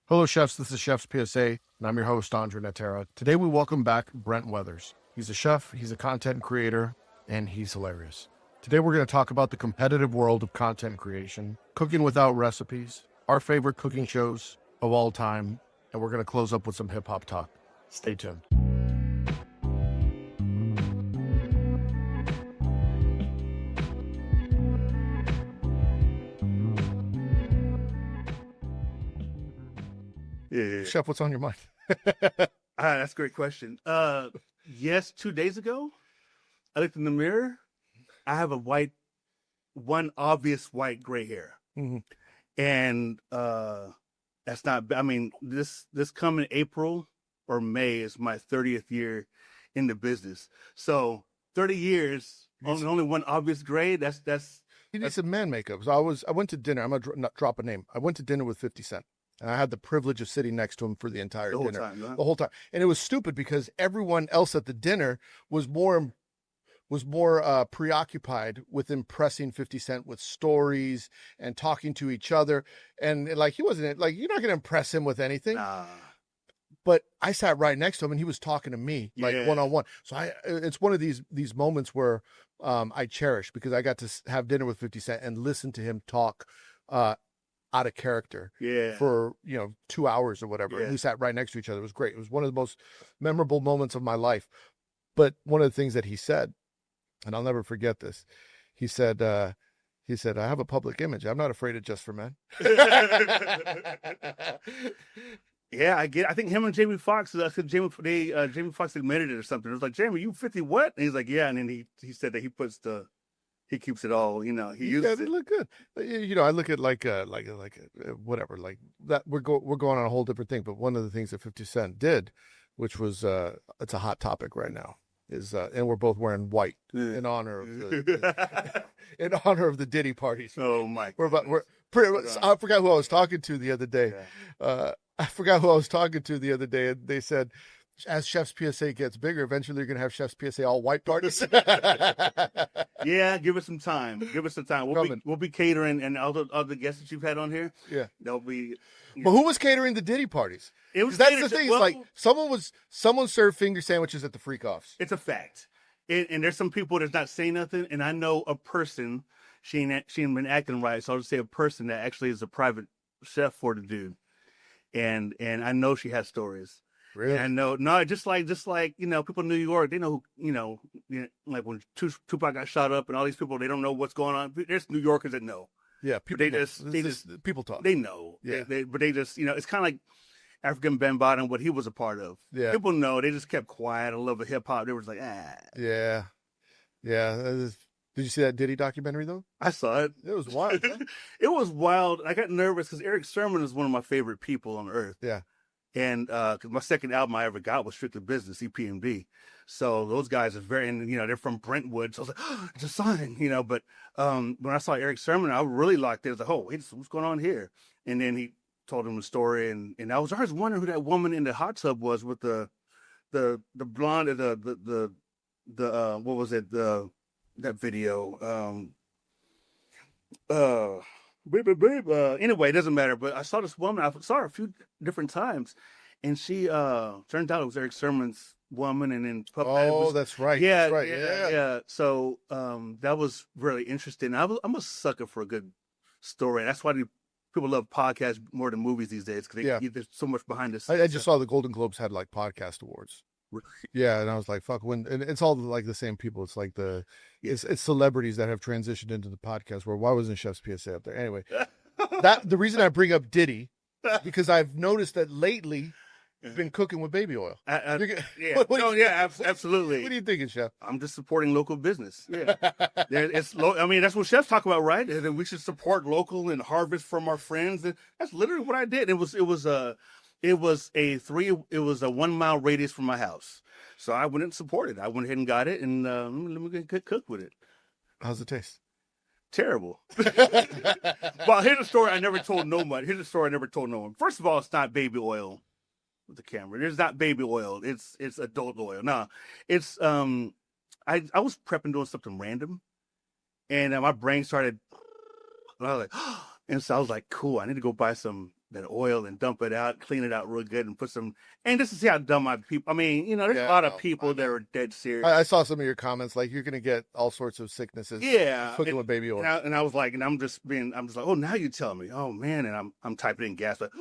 Hello, chefs. This is Chef's PSA, and I'm your host, André Natera. Today, we welcome back Brent Weathers. He's a chef, he's a content creator, and he's hilarious. Today, we're going to talk about the competitive world of content creation, cooking without recipes, our favorite cooking shows of all time, and we're going to close up with some hip-hop talk. Stay tuned. Yeah. Chef, what's on your mind? That's a great question. Yes, 2 days ago, I looked in the mirror. I have one obvious white gray hair. Mhm. And that's not, I mean, this coming April or May is my 30th year in the business. So 30 years, only one obvious gray, that's You need some man makeup. So I went to dinner. I'm going to not drop a name. I went to dinner with 50 Cent. And I had the privilege of sitting next to him for the entire the whole dinner. time. Huh? The whole time. And it was stupid because everyone else at the dinner was more preoccupied with impressing 50 Cent with stories and talking to each other. And like, he wasn't like, you're not going to impress him with anything. Nah. But I sat right next to him and he was talking to me like Yeah. one-on-one. So it's one of these moments where I cherish, because I got to have dinner with 50 Cent and listen to him talk out of character for 2 hours or whatever. And we sat right next to each other. It was great. It was one of the most memorable moments of my life. But one of the things that he said, and I'll never forget this, he said, I have a public image. I'm not afraid of Just for Men. Yeah, I get. I think him and Jamie Foxx. Jamie Foxx admitted it or something. It was like, Jamie, you 50 what? And he's like, yeah. And then he said that he keeps it all. He uses it look good. I look at like whatever, like that. We're going on a whole different thing. But one of the things that 50 Cent did, which was it's a hot topic right now, is and we're both wearing white in honor of the Diddy parties. Oh my! I forgot who I was talking to the other day. And they said, as Chef's PSA gets bigger, eventually you're going to have Chef's PSA all white parties. Yeah, give us some time. We'll be catering, and all the guests that you've had on here. Yeah, they'll be. But who was catering the Diddy parties? It was. That's the thing. Well, it's like someone served finger sandwiches at the freak offs. It's a fact. And there's some people that's not saying nothing. And I know a person. She ain't been acting right, so I'll just say a person that actually is a private chef for the dude. And I know she has stories. Really? And I know, no, just like people in New York, they know who, like when Tupac got shot up and all these people, they don't know what's going on. There's New Yorkers that know. Yeah, people talk. They know. Yeah, but they just it's kind of like African Bambaataa, what he was a part of. Yeah, people know. They just kept quiet. I love the hip hop. They was like, Yeah. Did you see that Diddy documentary though? I saw it. It was wild. It was wild. I got nervous because Eric Sermon is one of my favorite people on earth. Yeah. And because my second album I ever got was Strictly Business, EPMD. So those guys are they're from Brentwood. So I was like, oh, it's a sign, But when I saw Eric Sermon, I really liked it. I was like, oh, wait, what's going on here? And then he told him the story. And I was always wondering who that woman in the hot tub was with the blonde, the what was it? That video. Anyway, it doesn't matter. But I saw this woman. I saw her a few different times, and she turned out it was Eric Sermon's woman. And then that's right. Yeah, that's right. Yeah. So that was really interesting. I'm a sucker for a good story. That's why people love podcasts more than movies these days, because there's so much behind this. I just saw the Golden Globes had like podcast awards. Yeah, and I was like, "Fuck!" And it's all like the same people. It's like it's celebrities that have transitioned into the podcast world. Why wasn't Chef's PSA up there? Anyway, the reason I bring up Diddy, because I've noticed that lately you've been cooking with baby oil. Absolutely. What are you thinking, Chef? I'm just supporting local business. Yeah, that's what chefs talk about, right? And we should support local and harvest from our friends. And that's literally what I did. It was a 1 mile radius from my house. So I went and supported. I went ahead and got it, and let me cook with it. How's it taste? Terrible. Well, here's a story I never told no one. First of all, it's not baby oil with the camera. It's not baby oil. It's adult oil. No, it's I was prepping doing something random, and my brain started. And I was like, and so I was like, cool. I need to go buy some that oil and dump it out, clean it out real good, and put some. And just to see how dumb my people. I mean, there's a lot of people that are dead serious. I saw some of your comments, like you're gonna get all sorts of sicknesses. Yeah, cooking with baby oil. And I was like, I'm just like, oh, now you tell me, oh man, and I'm typing in gas, but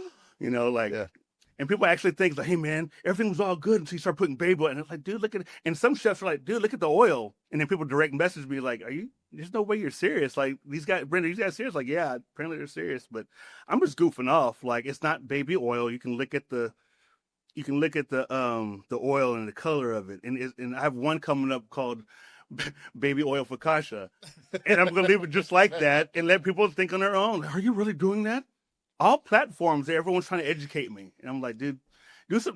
and people actually think like, hey man, everything was all good until you start putting baby oil, and it's like, dude, look at it. And some chefs are like, dude, look at the oil, and then people direct message me like, there's no way you're serious. Like Brenda, these guys serious? Like, yeah, apparently they're serious, but I'm just goofing off. Like, it's not baby oil. You can look at the oil and the color of it, and I have one coming up called baby oil focaccia, and I'm gonna leave it just like that and let people think on their own. Are you really doing that? All platforms, everyone's trying to educate me, and I'm like, dude,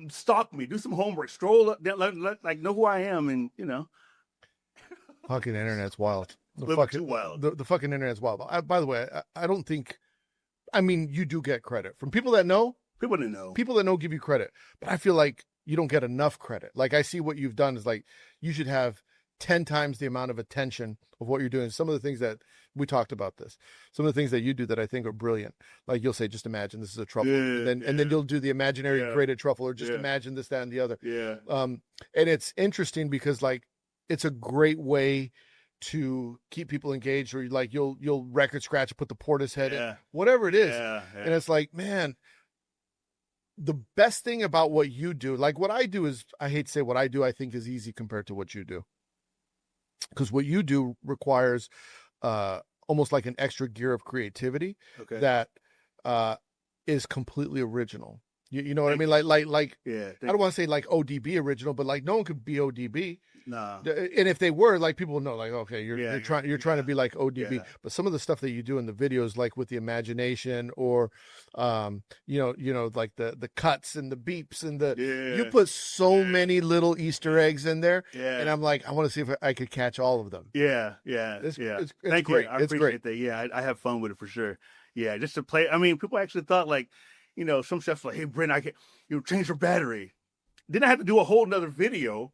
stalk me, do some homework, stroll up, like know who I am, and fucking internet's wild. Too wild. The fucking internet's wild. By the way, I don't think. I mean, you do get credit from people that know. People that know. People that know give you credit, but I feel like you don't get enough credit. Like, I see what you've done is like you should have 10 times the amount of attention of what you're doing. Some of the things that we talked about some of the things that you do that I think are brilliant. Like, you'll say, just imagine this is a truffle. And then you'll do the imaginary grated truffle, or just imagine this, that, and the other. Yeah. And it's interesting because like, it's a great way to keep people engaged, or like you'll record scratch and put the Portishead in, whatever it is. And it's like, man, the best thing about what you do, like what I do is, I hate to say what I do, I think is easy compared to what you do. Because what you do requires almost like an extra gear of creativity that is completely original. You know what I mean? Like I don't want to say like ODB original, but like no one could be ODB. No. And if they were, like, people would know, like, okay, you're trying to be like ODB. Yeah. But some of the stuff that you do in the videos, like with the imagination, or like the cuts and the beeps and you put so many little Easter eggs in there. Yeah. And I'm like, I want to see if I could catch all of them. Yeah. It's Thank great. you. I appreciate that. Yeah, I have fun with it for sure. Yeah, just to play. I mean, people actually thought like, some chefs like, hey, Brent, I can change your battery. Then I had to do a whole nother video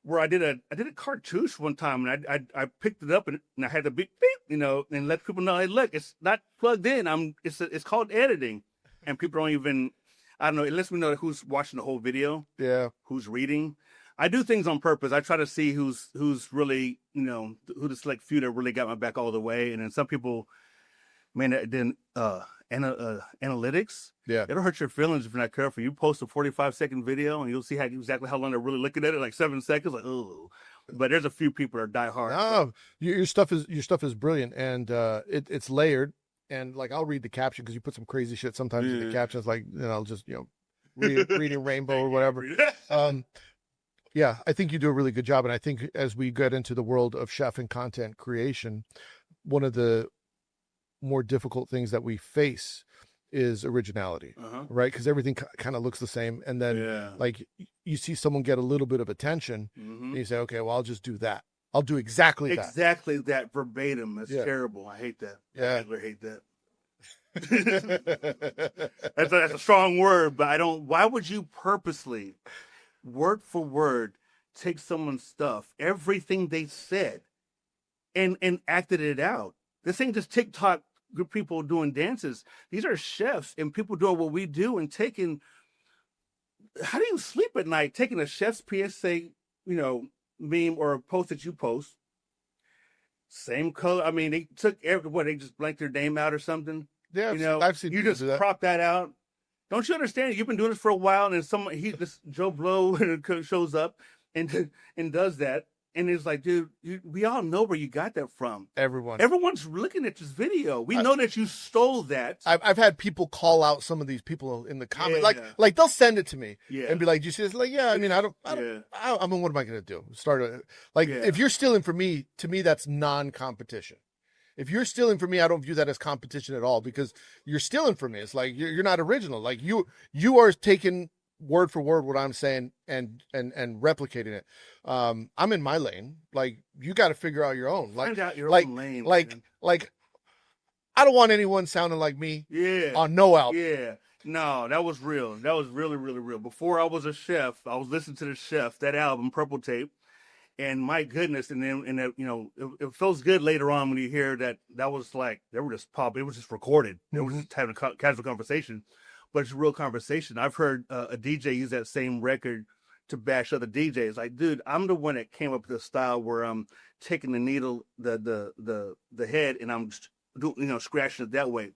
where I did a cartouche one time, and I picked it up and I had to beep, and let people know, hey, look, it's not plugged in. It's called editing, and people don't even, I don't know. It lets me know who's watching the whole video. Yeah, who's reading. I do things on purpose. I try to see who's really, who the select few that really got my back all the way, and then some people, man, then analytics. Yeah, it'll hurt your feelings if you're not careful. You post a 45-second video and you'll see exactly how long they're really looking at it, like 7 seconds. Like, oh, but there's a few people that are die hard. No, your stuff is brilliant, and it's layered. And like, I'll read the caption because you put some crazy shit sometimes in the captions, like I'll just reading Rainbow or whatever. Yeah, I think you do a really good job, and I think as we get into the world of chef and content creation, one of the more difficult things that we face is originality, right? Because everything kind of looks the same, and then like you see someone get a little bit of attention, and you say, okay, well, I'll just do that. I'll do exactly that verbatim. That's terrible. I hate that. Yeah, I hate that. That's a strong word, but I don't. Why would you purposely, word for word, take someone's stuff, everything they said, and acted it out? This ain't just TikTok people doing dances. These are chefs and people doing what we do, and taking. How do you sleep at night? Taking a chef's PSA, meme or a post that you post, same color. I mean, they took they just blanked their name out or something. Yeah, I've seen you just crop that out. Don't you understand? You've been doing this for a while, and this Joe Blow shows up and does that. And it's like, dude, we all know where you got that from. Everyone's looking at this video. We know that you stole that. I've had people call out some of these people in the comments, like they'll send it to me and be like, "Do you see this?" Like, yeah, I mean, I mean, what am I going to do? If you're stealing from me, to me, that's non-competition. If you're stealing from me, I don't view that as competition at all, because you're stealing from me. It's like you're not original. Like you are taking word for word what I'm saying and replicating it. I'm in my lane. Like, you got to figure out your own. Like, find out your own lane. Like, I don't want anyone sounding like me. On no album. Yeah. No, that was real. That was really, really real. Before I was a chef, I was listening to the chef, that album, Purple Tape, and my goodness, and then it feels good later on when you hear that was like, they were just pop. It was just recorded. They were just having a casual conversation. but it's a real conversation. I've heard a DJ use that same record to bash other DJs. Like, dude, I'm the one that came up with a style where I'm taking the needle, the head, and I'm just scratching it that way.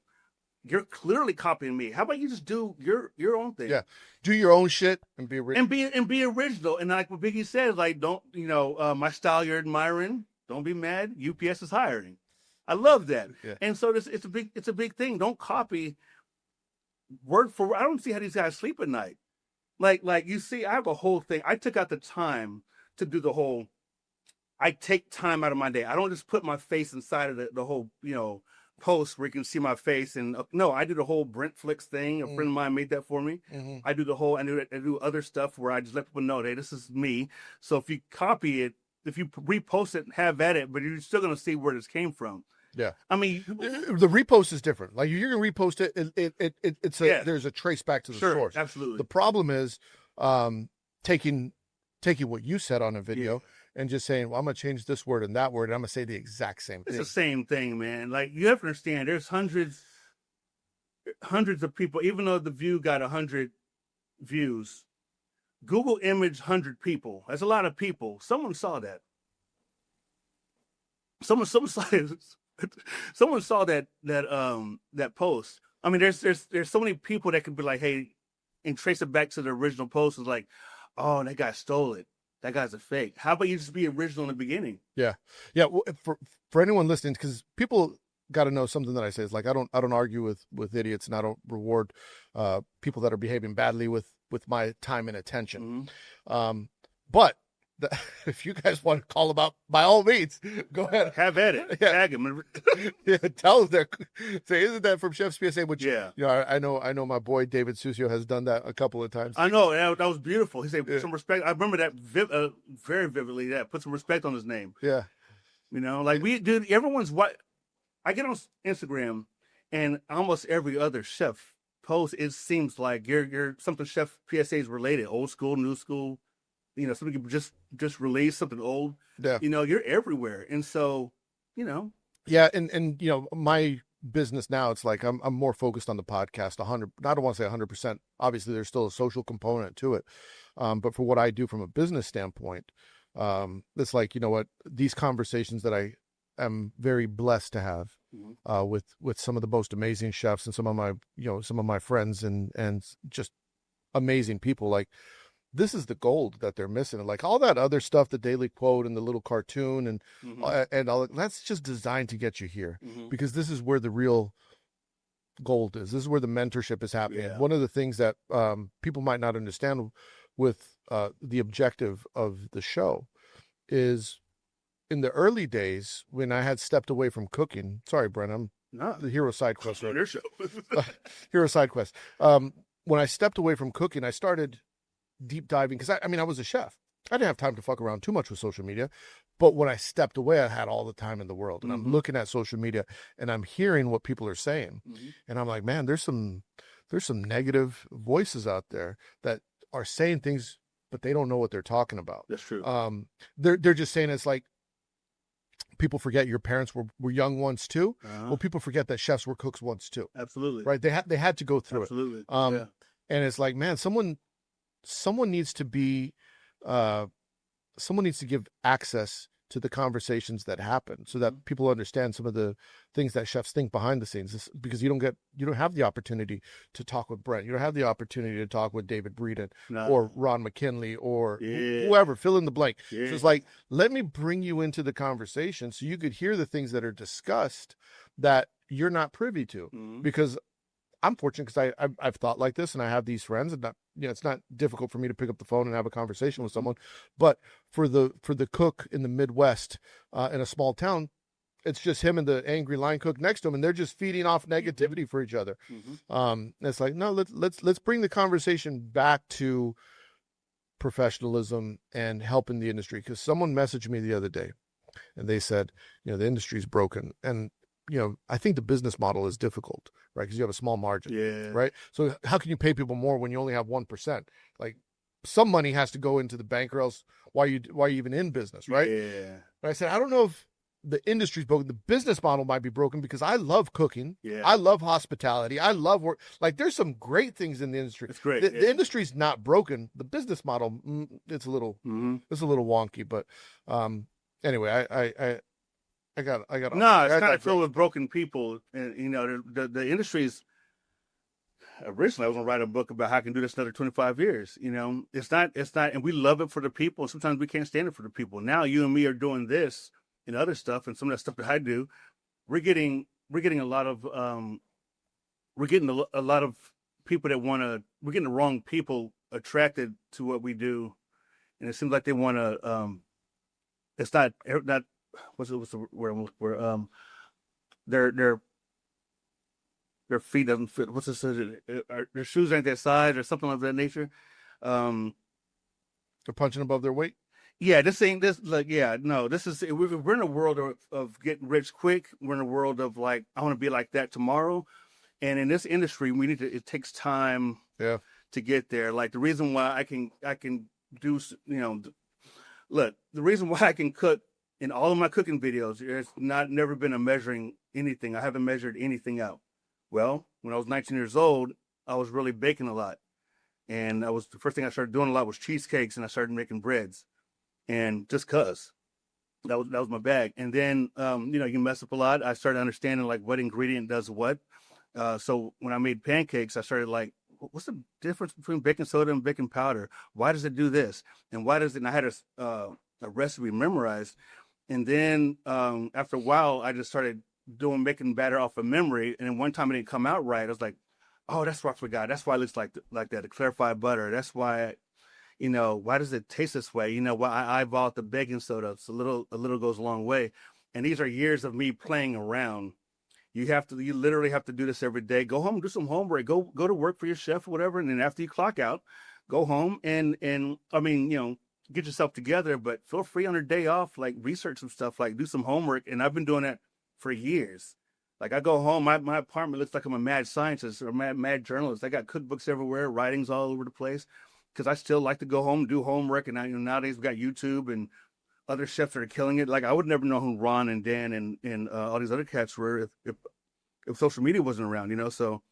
You're clearly copying me. How about you just do your own thing? Yeah, do your own shit and be original. And be original. And like what Biggie says, like, don't my style you're admiring. Don't be mad. UPS is hiring. I love that. Yeah. And so it's a big thing. Don't copy word for word. I don't see how these guys sleep at night. Like you see, I have a whole thing. I took out the time to do the whole. I take time out of my day. I don't just put my face inside of the whole post where you can see my face. And no, I do the whole Brent Flicks thing. A friend of mine made that for me. Mm-hmm. I do the whole. I do other stuff where I just let people know, hey, this is me. So if you copy it, if you repost it, have at it, but you're still gonna see where this came from. Yeah, I mean, the repost is different. Like you're gonna repost it, there's a trace back to the source. Absolutely. The problem is taking what you said on a video and just saying, well, I'm gonna change this word and that word, and I'm gonna say the exact same thing. It's the same thing, man. Like you have to understand, there's hundreds of people. Even though the view got 100 views, Google image 100 people. That's a lot of people. Someone saw that. Someone saw it. Someone saw that post. I mean, there's so many people that could be like, hey, and trace it back to the original post. It's like, oh, that guy stole it. That guy's a fake. How about you just be original in the beginning? Yeah. Well, for anyone listening, because people got to know something that I say is like I don't argue with idiots, and I don't reward people that are behaving badly with my time and attention. Mm-hmm. But if you guys want to call them out, by all means, go ahead. Have at it. Yeah. Tag them. Yeah, tell them say, isn't that from Chef's PSA? Which yeah, I know my boy David Susio has done that a couple of times. I know that was beautiful. He said some respect. I remember that very vividly. Yeah, put some respect on his name. Yeah, like everyone's what I get on Instagram, and almost every other chef post. It seems like you're something Chef PSA is related, old school, new school. Somebody just release something old. Yeah. You're everywhere. And so, Yeah. And my business now, it's like, I'm more focused on the podcast 100, I don't want to say 100%. Obviously there's still a social component to it. But for what I do from a business standpoint, it's like, these conversations that I am very blessed to have, with some of the most amazing chefs and some of my friends and just amazing people. Like, this is the gold that they're missing. Like all that other stuff, the daily quote and the little cartoon and all that's just designed to get you here, because this is where the real gold is. This is where the mentorship is happening. Yeah. One of the things that people might not understand with the objective of the show is in the early days when I had stepped away from cooking. Sorry, Brent, I'm the hero side quest. Right? Your show. Hero side quest. When I stepped away from cooking, I started deep diving, because I was a chef. I didn't have time to fuck around too much with social media, but when I stepped away, I had all the time in the world, and I'm looking at social media and I'm hearing what people are saying, and I'm like, man, there's some negative voices out there that are saying things, but they don't know what they're talking about. That's true. They're just saying it's like, people forget your parents were young once too. Well, people forget that chefs were cooks once too. Absolutely. Right? They had to go through it. And it's like, man, someone needs to be someone needs to give access to the conversations that happen, so that people understand some of the things that chefs think behind the scenes, because you don't have the opportunity to talk with Brent. You don't have the opportunity to talk with David Breeden or Ron McKinley or whoever, fill in the blank. So it's like, let me bring you into the conversation so you could hear the things that are discussed that you're not privy to, because I'm fortunate because I've thought like this, and I have these friends, and it's not difficult for me to pick up the phone and have a conversation with someone. But for the cook in the Midwest, in a small town, it's just him and the angry line cook next to him, and they're just feeding off negativity for each other. It's like, no, let's bring the conversation back to professionalism and helping the industry. Because someone messaged me the other day, and they said, the industry's broken, and I think the business model is difficult, right? Because you have a small margin, right? So how can you pay people more when you only have 1%? Like, some money has to go into the bank, or else why are you even in business, right? Yeah. But I said, I don't know if the industry's broken. The business model might be broken because I love cooking. Yeah. I love hospitality. I love work. Like there's some great things in the industry. It's great. The industry's not broken. The business model, it's a little wonky. But anyway, I got. No, it's kind of filled with broken people, and you know the industry's. Originally, I was gonna write a book about how I can do this another 25 years. You know, it's not, and we love it for the people. Sometimes we can't stand it for the people. Now you and me are doing this and other stuff, and some of that stuff that I do. We're getting a lot of a lot of people that want to. We're getting the wrong people attracted to what we do, and it seems like they want to. It's not what's the word where their feet doesn't fit. What's this? Their shoes ain't that size or something of that nature. They're punching above their weight. Yeah, this is we're in a world of getting rich quick. We're in a world of like, I want to be like that tomorrow. And in this industry, it takes time to get there. Like the reason why I can do, look, the reason why I can cook in all of my cooking videos, there's never been a measuring anything. I haven't measured anything out. Well, when I was 19 years old, I was really baking a lot. And the first thing I started doing a lot was cheesecakes, and I started making breads. And just cause that was my bag. And then, you mess up a lot. I started understanding like what ingredient does what. So when I made pancakes, I started like, what's the difference between baking soda and baking powder? Why does it do this? And why does it? And I had a recipe memorized. And then after a while, I just started making batter off of memory, and then one time it didn't come out right. I was like, oh, that's what I forgot. That's why it looks like that, the clarified butter. That's why, why does it taste this way? Why I eyeballed the baking soda. It's a little goes a long way. And these are years of me playing around. You literally have to do this every day. Go home, do some homework, go to work for your chef or whatever. And then after you clock out, go home and get yourself together, but feel free on your day off, like research some stuff, like do some homework. And I've been doing that for years. Like I go home, my apartment looks like I'm a mad scientist or a mad journalist. I got cookbooks everywhere, writings all over the place, because I still like to go home, do homework. And nowadays we got YouTube and other chefs that are killing it. Like I would never know who Ron and Dan and all these other cats were if social media wasn't around, So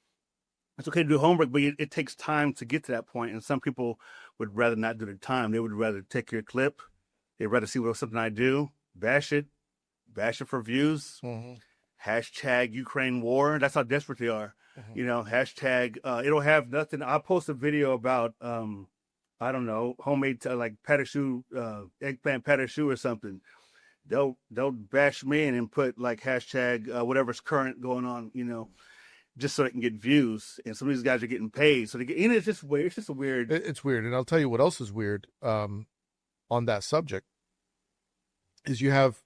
it's okay to do homework, but it takes time to get to that point. And some people would rather not do the time. They would rather take your clip. They'd rather see something I do, bash it for views, hashtag Ukraine war. That's how desperate they are. Hashtag, it'll have nothing. I'll post a video about, I don't know, homemade, like pâte choux, eggplant pâte choux or something. They'll bash me and put like hashtag, whatever's current going on, just so they can get views. And some of these guys are getting paid. So it's just weird. It's just a weird. It's weird. And I'll tell you what else is weird, on that subject is you have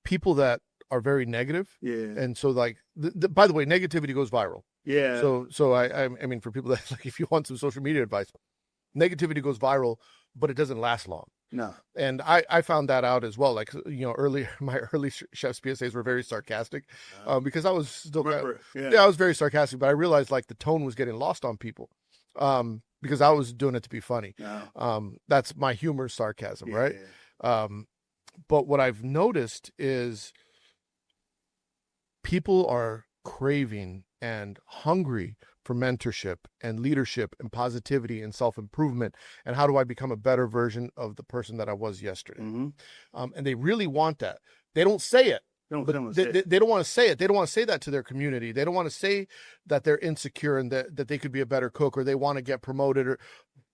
people that are very negative. Yeah. And so like, by the way, negativity goes viral. Yeah. So I mean, for people that like, if you want some social media advice, negativity goes viral, but it doesn't last long. No. And I found that out as well. Like, my early chef's PSAs were very sarcastic, because I was still, I was very sarcastic, but I realized like the tone was getting lost on people, because I was doing it to be funny. No. That's my humor, sarcasm, right? But what I've noticed is people are craving and hungry for mentorship and leadership and positivity and self-improvement. And how do I become a better version of the person that I was yesterday? And they really want that. They don't say it. They don't want to say it. They don't want to say that to their community. They don't want to say that they're insecure and that they could be a better cook, or they want to get promoted.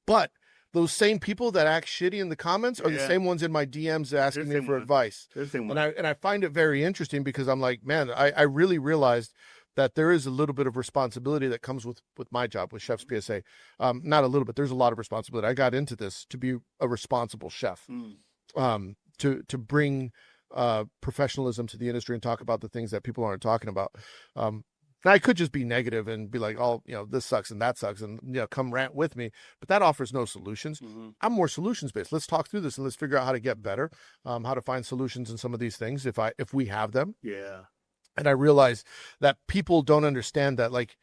But those same people that act shitty in the comments are the same ones in my DMs asking me for advice. And I find it very interesting, because I'm like, man, I really realized that there is a little bit of responsibility that comes with my job with Chef's PSA. Not a little bit. There's a lot of responsibility. I got into this to be a responsible chef, to bring professionalism to the industry and talk about the things that people aren't talking about. And I could just be negative and be like, oh, this sucks and that sucks, and come rant with me. But that offers no solutions. I'm more solutions based. Let's talk through this and let's figure out how to get better, how to find solutions in some of these things if we have them. Yeah. And I realize that people don't understand that. Like,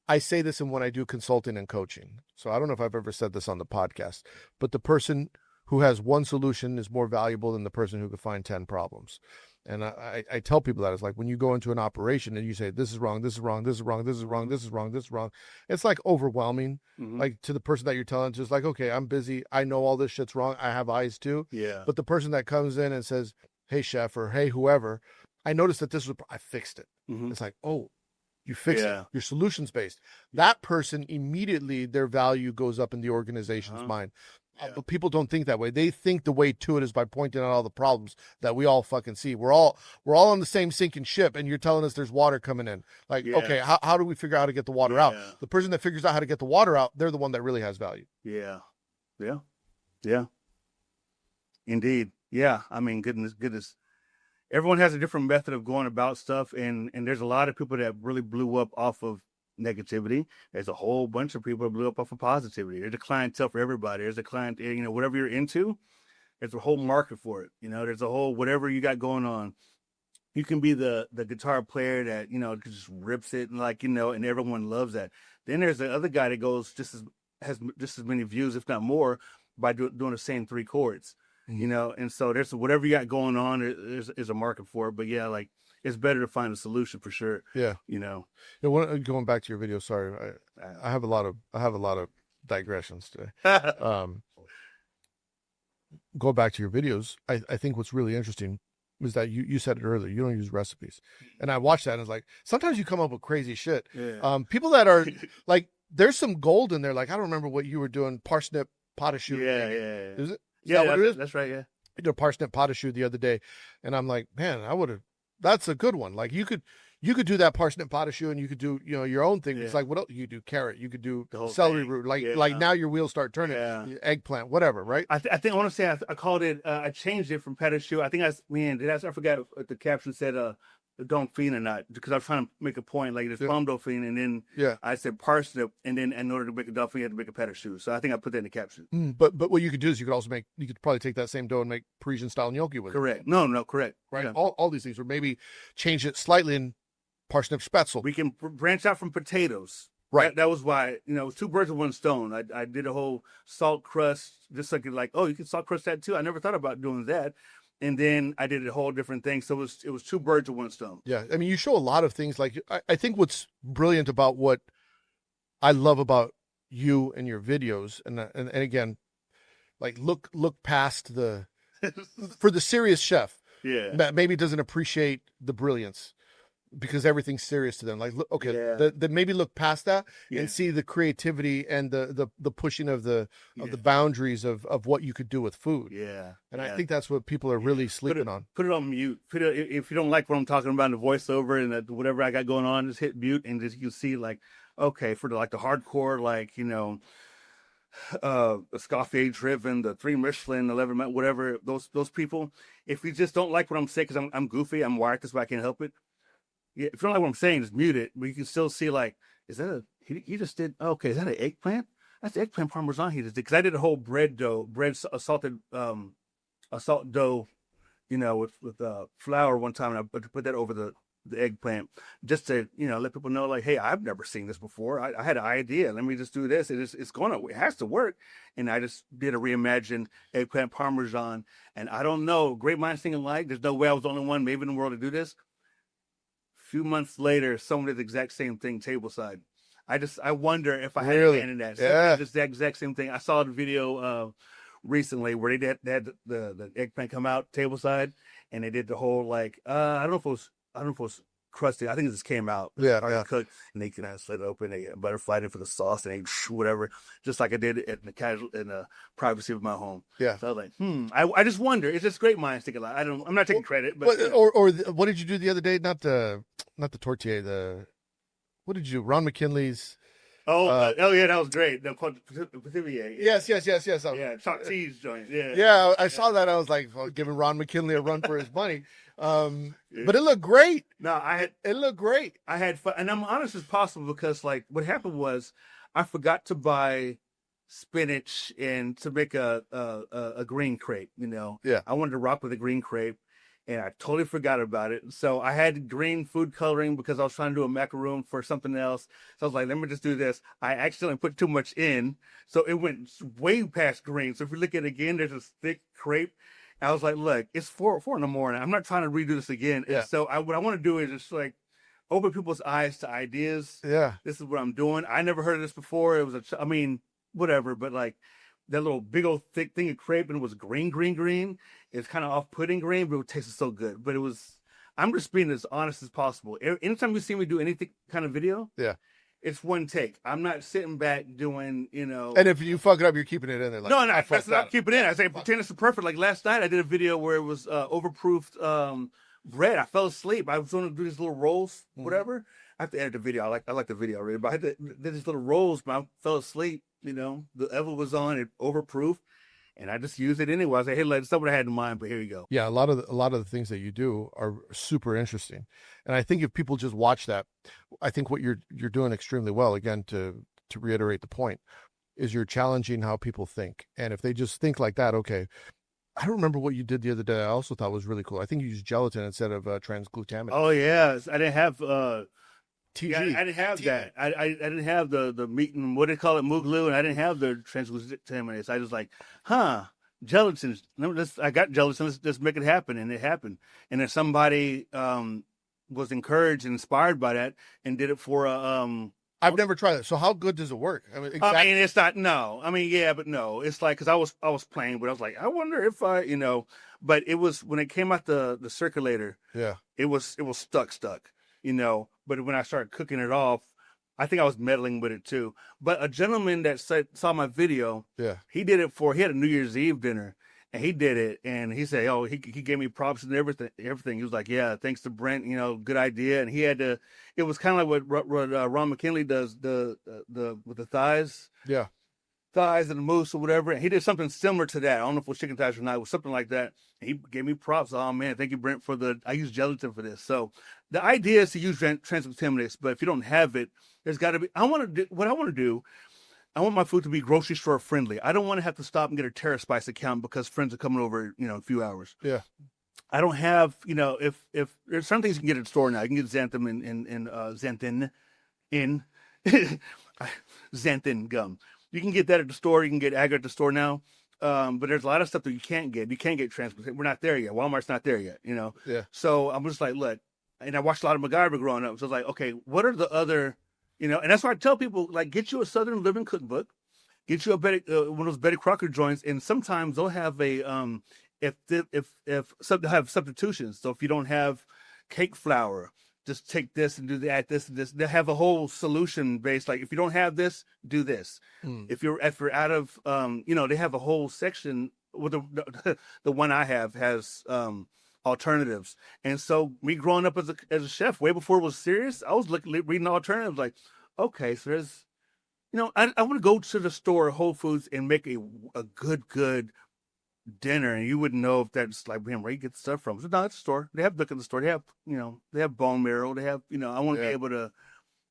I say this in when I do consulting and coaching. So I don't know if I've ever said this on the podcast, but the person who has one solution is more valuable than the person who could find 10 problems. And I tell people that it's like when you go into an operation and you say, this is wrong, this is wrong, this is wrong, this is wrong, this is wrong, this is wrong. It's like overwhelming, like to the person that you're telling, just like, okay, I'm busy. I know all this shit's wrong. I have eyes too. Yeah. But the person that comes in and says, hey, chef, or hey, whoever, I noticed that I fixed it. It's like, oh, you fix it. Your solutions based. That person immediately, their value goes up in the organization's mind. But people don't think that way. They think the way to it is by pointing out all the problems that we all fucking see. We're all on the same sinking ship, and you're telling us there's water coming in. Like, okay, how do we figure out how to get the water out? The person that figures out how to get the water out, they're the one that really has value. Yeah. Indeed. Yeah. I mean, goodness. Everyone has a different method of going about stuff, and there's a lot of people that really blew up off of negativity. There's a whole bunch of people that blew up off of positivity. There's a clientele for everybody. There's a client, whatever you're into, there's a whole market for it. There's a whole, whatever you got going on. You can be the guitar player that, just rips it and everyone loves that. Then there's the other guy that goes has just as many views, if not more, by doing the same 3 chords, and so there's whatever you got going on, there's a market for it. But yeah, like, it's better to find a solution for sure. Yeah. Going back to your video, sorry, I have a lot of digressions today. Go back to your videos. I think what's really interesting was that you said it earlier. You don't use recipes, and I watched that and it's like sometimes you come up with crazy shit. Yeah. People that are like, there's some gold in there. Like, I don't remember what you were doing. Parsnip pot of shoe. Yeah. Is it? That's right. Yeah. I did a parsnip pot of shoe the other day, and I'm like, man, that's a good one. Like, you could do that parsnip pot of shoe, and you could do, your own thing. It's like, what else? You could do carrot, you could do celery root. Like now your wheels start turning. Eggplant, whatever, right? I think I want to say I called it. I changed it from pot of shoe. I think I forgot what the caption said. Don't fiend or not, because I was trying to make a point. Like, there's palm dauphine, and then I said parsnip, and then in order to make a dauphine, you had to make a pot of shoe. So I think I put that in the caption. But what you could do is you could probably take that same dough and make Parisian style gnocchi with it. Correct. No, correct. Right. Yeah. All these things, or maybe change it slightly in parsnip spätzle. We can branch out from potatoes. Right. That was why, it was 2 birds with 1 stone. I did a whole salt crust, just like, oh, you can salt crust that too. I never thought about doing that. And then I did a whole different thing. So it was 2 birds with 1 stone. Yeah. I mean, you show a lot of things. Like, I think what's brilliant about what I love about you and your videos, and again, like, look past for the serious chef. Yeah. That maybe doesn't appreciate the brilliance because everything's serious to them. Like, look, okay, maybe look past that and see the creativity and the pushing of the boundaries of what you could do with food. Yeah. And I think that's what people are really sleeping on. Put it on mute. If you don't like what I'm talking about in the voiceover and whatever I got going on, just hit mute, and just, you can see, like, okay, for the hardcore, like, the Escoffier driven, the 3 Michelin, 11, whatever, those people, if you just don't like what I'm saying, because I'm goofy, I'm wired this way, I can't help it. Yeah, if you don't like what I'm saying, just mute it. But you can still see, like, is that he just did, okay, is that an eggplant? That's the eggplant parmesan he just did. Because I did a whole a salt dough, with flour one time, and I put that over the eggplant, just to, let people know, like, hey, I've never seen this before. I had an idea. Let me just do this. It has to work. And I just did a reimagined eggplant parmesan. And I don't know, great minds think alike. There's no way I was the only one maybe in the world to do this. Few months later, someone did the exact same thing tableside. I wonder if I had abandoned that. Yeah. Just the exact same thing. I saw the video recently where they had the eggplant come out tableside, and they did the whole, like, I don't know if it was crusty. I think it just came out. Yeah. Cooked, and they can slit it open. They butterflied it for the sauce, and they whatever, just like I did in the privacy of my home. Yeah. So I was like, I just wonder. It's just great minds think alike. I'm not taking credit, but or what did you do the other day? Not the tortilla. What did you do? Ron McKinley's. Yeah, that was great. The Petivier. Yes. Yeah, chalk cheese joint. Yeah. Yeah, I saw that. I was like, giving Ron McKinley a run for his money. But it looked great. No, it looked great. I had fun, and I'm honest as possible, because, like, what happened was I forgot to buy spinach and to make a green crepe. Yeah. I wanted to rock with a green crepe, and I totally forgot about it. So I had green food coloring because I was trying to do a macaroon for something else. So I was like, let me just do this. I accidentally put too much in, so it went way past green. So if you look at it again, there's this thick crepe. I was like, look, it's 4 in the morning. I'm not trying to redo this again. Yeah. And so what I want to do is just like open people's eyes to ideas. Yeah. This is what I'm doing. I never heard of this before. It was I mean, whatever, but like that little big old thick thing of crepe, and it was green. It's kind of off-putting green, but it tasted so good. But I'm just being as honest as possible. Anytime you see me do anything kind of video, yeah, it's one take. I'm not sitting back doing, And if you fuck it up, you're keeping it in there. Like, no, that's not keeping it in. I say pretend it's perfect. Like last night, I did a video where it was overproofed bread. I fell asleep. I was going to do these little rolls, whatever. I have to edit the video. I like the video already, but I did these little rolls, but I fell asleep. The oven was on, it overproof, and I just used it anyway. I was like, hey, that's not what I had in mind, but here you go. Yeah, a lot of the things that you do are super interesting, and I think if people just watch that, I think what you're doing extremely well. Again, to reiterate the point, is you're challenging how people think, and if they just think like that, okay. I don't remember what you did the other day. I also thought was really cool. I think you used gelatin instead of transglutaminase. Oh yeah, I didn't have TG. Yeah, I didn't have that. I didn't have the meat and what do they call it, Muglu, and I didn't have the transglutaminase. I was like, gelatin. I got gelatin. Let's make it happen, and it happened. And then somebody was encouraged and inspired by that and did it for I've never tried it. So how good does it work? I mean, exactly. I mean, it's not. No, I mean, yeah, but no. It's like because I was playing, but I was like, I wonder if But it was when it came out the circulator. Yeah, it was stuck. But when I started cooking it off, I think I was meddling with it too. But a gentleman that saw my video, he did it he had a New Year's Eve dinner, and he did it, and he said, oh, he gave me props and everything. He was like, yeah, thanks to Brent, good idea. And he had to, it was kind of like what Ron McKinley does, with the thighs. Yeah. Thighs and the moose or whatever. And he did something similar to that. I don't know if it was chicken thighs or not. It was something like that. And he gave me props. Oh man, thank you, Brent, I use gelatin for this. So the idea is to use transglutaminase, but if you don't have it, there's got to be. I want my food to be grocery store friendly. I don't want to have to stop and get a Terra Spice account because friends are coming over, in a few hours. Yeah. I don't have, if there's some things you can get at the store now. You can get xanthan in xanthan gum. You can get that at the store. You can get agar at the store now. But there's a lot of stuff that you can't get. You can't get transglutaminase. We're not there yet. Walmart's not there yet, Yeah. So I'm just like, look, and I watched a lot of MacGyver growing up. So I was like, okay, what are the other, and that's why I tell people, like, get you a Southern Living cookbook, get you one of those Betty Crocker joints, and sometimes they'll have a if something have substitutions. So if you don't have cake flour, just take this and do that, this and this. They have a whole solution based. Like if you don't have this, do this. If you're out of, they have a whole section with the one I have has alternatives. And so me growing up as a chef, way before it was serious, I was reading alternatives. Like, okay, so there's, I want to go to the store, Whole Foods, and make a good dinner, and you wouldn't know if that's like, man, where you get the stuff from. So no, it's a store. They have look at the store. They have, they have bone marrow. They have, I want to be able to.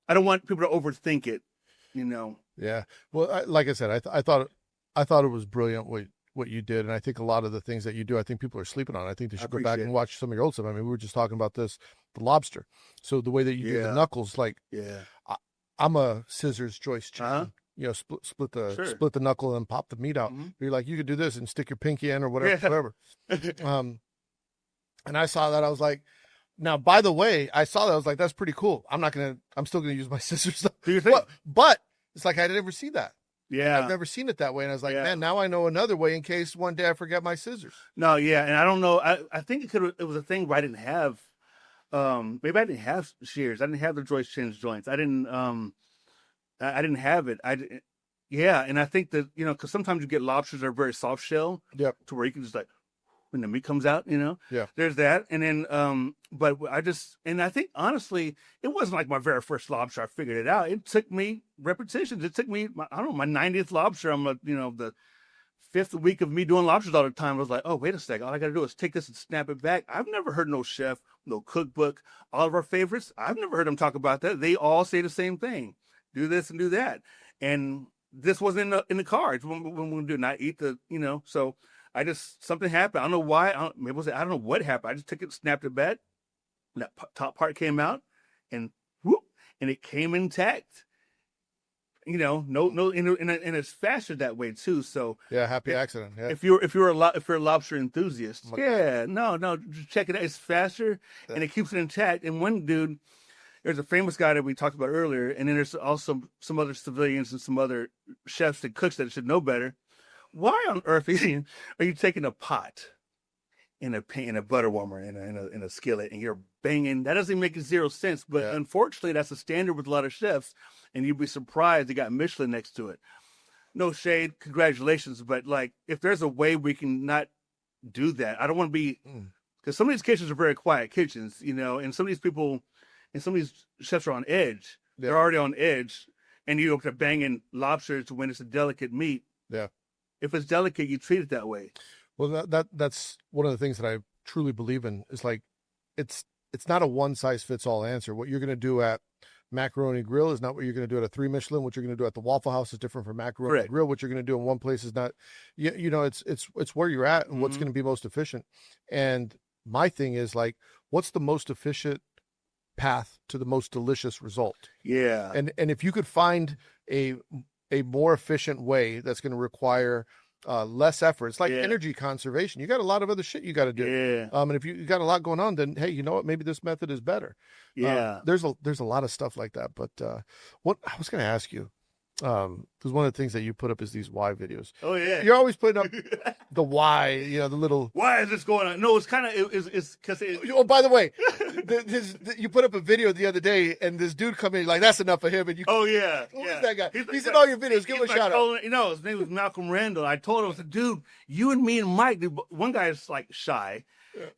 I don't want people to overthink it. Yeah. Well, like I said, I thought it was brilliant what you did, and I think a lot of the things that you do, I think people are sleeping on. I think they should go back and watch some of your old stuff. I mean, we were just talking about the lobster. So the way that you do the knuckles, like, I'm a scissors joist chicken. Split the knuckle and pop the meat out. Mm-hmm. You're like, you could do this and stick your pinky in or whatever. And I saw that. I was like, now, by the way, I saw that. I was like, that's pretty cool. I'm still going to use my scissors. Do you think? But it's like, I never see that. Yeah. I've never seen it that way. And I was like, man, now I know another way in case one day I forget my scissors. No, yeah. And I don't know. I think it was a thing where I didn't have, maybe I didn't have shears. I didn't have the joist change joints. I didn't have it. And I think that, because sometimes you get lobsters that are very soft shell. Yep. To where you can just like, when the meat comes out, Yeah. There's that. And then, but I think honestly, it wasn't like my very first lobster. I figured it out. It took me repetitions. It took me, my 90th lobster. I'm the 5th week of me doing lobsters all the time. I was like, oh, wait a second. All I got to do is take this and snap it back. I've never heard no chef, no cookbook, all of our favorites. I've never heard them talk about that. They all say the same thing. Do this and do that. And this wasn't in the cards when we do not eat so something happened. I don't know why. I don't know what happened. I just took it, snapped it back. And that top part came out, and whoop, and it came intact. You know, and it's faster that way too. So happy accident. Yeah. If you're a lobster enthusiast, just check it out. It's faster and it keeps it intact. And one dude, there's a famous guy that we talked about earlier, and then there's also some other civilians and some other chefs and cooks that should know better. Why on earth are you taking a pot in a butter warmer in a skillet and you're banging? That doesn't make zero sense. But unfortunately, that's a standard with a lot of chefs, and you'd be surprised they got Michelin next to it. No shade, congratulations. But like, if there's a way we can not do that, I don't want to be, because some of these kitchens are very quiet kitchens, you know, and some of these people and some of these chefs are on edge. Yeah. They're already on edge, and you have to banging lobsters when it's a delicate meat. Yeah. If it's delicate, you treat it that way. Well, that's one of the things that I truly believe in, is like, it's not a one size fits all answer. What you're going to do at Macaroni Grill is not what you're going to do at a 3 Michelin. What you're going to do at the Waffle House is different from Macaroni Grill. What you're going to do in one place is not, you know, it's where you're at and what's going to be most efficient. And my thing is like, what's the most efficient path to the most delicious result? Yeah. And if you could find a more efficient way that's going to require less effort. It's like energy conservation. You got a lot of other shit you got to do. Yeah. And if you got a lot going on, then hey, you know what? Maybe this method is better. Yeah. There's a lot of stuff like that. But what I was going to ask you, because one of the things that you put up is these why videos. Oh yeah. You're always putting up the why. You know, the little. Why is this going on? No, it's kind of it's because. Oh, by the way, you put up a video the other day, and this dude come in like, that's enough of him. And you. Oh yeah. Who's that guy? He's in all your videos. Give him a shout out. You know, his name was Malcolm Randall. I told him, I said, dude, you and me and Mike. Dude, one guy is like shy.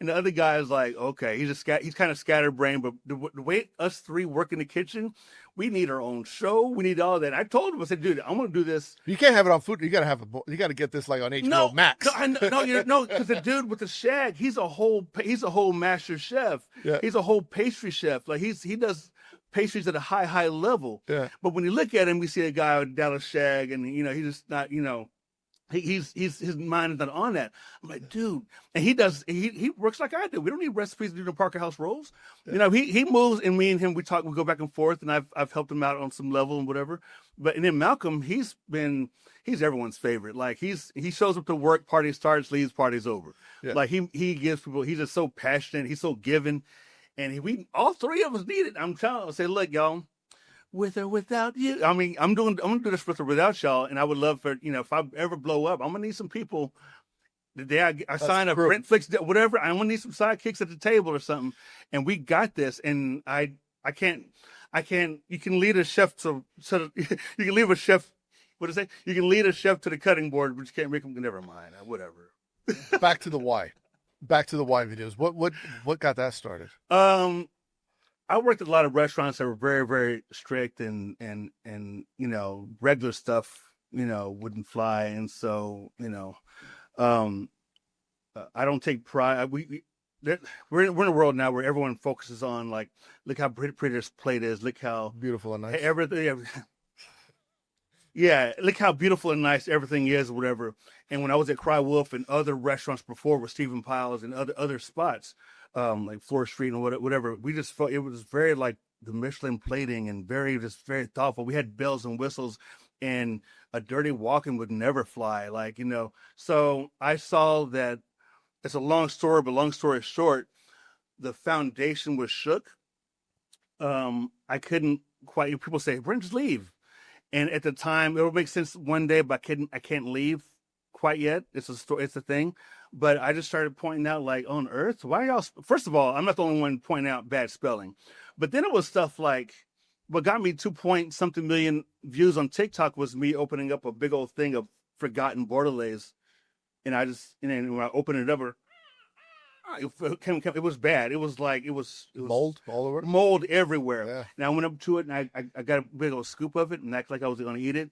And the other guy is like, okay, he's kind of scatterbrained, but the way us three work in the kitchen, we need our own show. We need all that. I told him, I said, dude, I'm going to do this. You can't have it on food. You got to get this like on HBO Max. No, because the dude with the shag, he's a whole master chef. Yeah. He's a whole pastry chef. Like he does pastries at a high level. Yeah. But when you look at him, we see a guy with Dallas shag, and you know, he's just not, you know. His mind is not on that. I'm like, dude, and he works like I do. We don't need recipes to do the Parker House rolls. Yeah. You know, he moves, and me and him, we go back and forth, and I've helped him out on some level and whatever. But and then Malcolm, he's everyone's favorite. Like he shows up to work, party starts, leaves, party's over. Yeah. Like he gives people. He's just so passionate. He's so giving, and we all three of us need it. I'm telling you, say, look, y'all. With or without you. I mean, I'm gonna do this with or without y'all, and I would love for, you know, if I ever blow up, I'm gonna need some people. The day I sign up, Brent Flicks, whatever, I'm gonna need some sidekicks at the table or something. And we got this. And I can't. You can lead a chef to you can leave a chef. What is it? You can lead a chef to the cutting board, but you can't make them. Never mind. Whatever. Back to the why videos. What got that started? I worked at a lot of restaurants that were very, very strict and you know, regular stuff, you know, wouldn't fly. And so, you know, I don't take pride. We're in a world now where everyone focuses on, like, look how pretty this plate is. Look how beautiful and nice everything. Yeah, look how beautiful and nice everything is, or whatever. And when I was at Cry Wolf and other restaurants before with Stephen Piles and other spots, like Floor Street and whatever, we just felt it was very like the Michelin plating and very thoughtful. We had bells and whistles, and a dirty walk-in would never fly, like, you know. So I saw that. It's a long story, but long story short, the foundation was shook. I couldn't quite. People say, "Brent, just leave," and at the time, it would make sense one day, but I can't leave quite yet. It's a story. It's a thing. But I just started pointing out, like, on Earth, why y'all? First of all, I'm not the only one pointing out bad spelling, but then it was stuff like, what got me 2-point-something million views on TikTok was me opening up a big old thing of forgotten bordelaise, and then when I opened it up, it was bad. It was like it was mold all over, mold everywhere. Yeah. And I went up to it and I got a big old scoop of it and acted like I was going to eat it,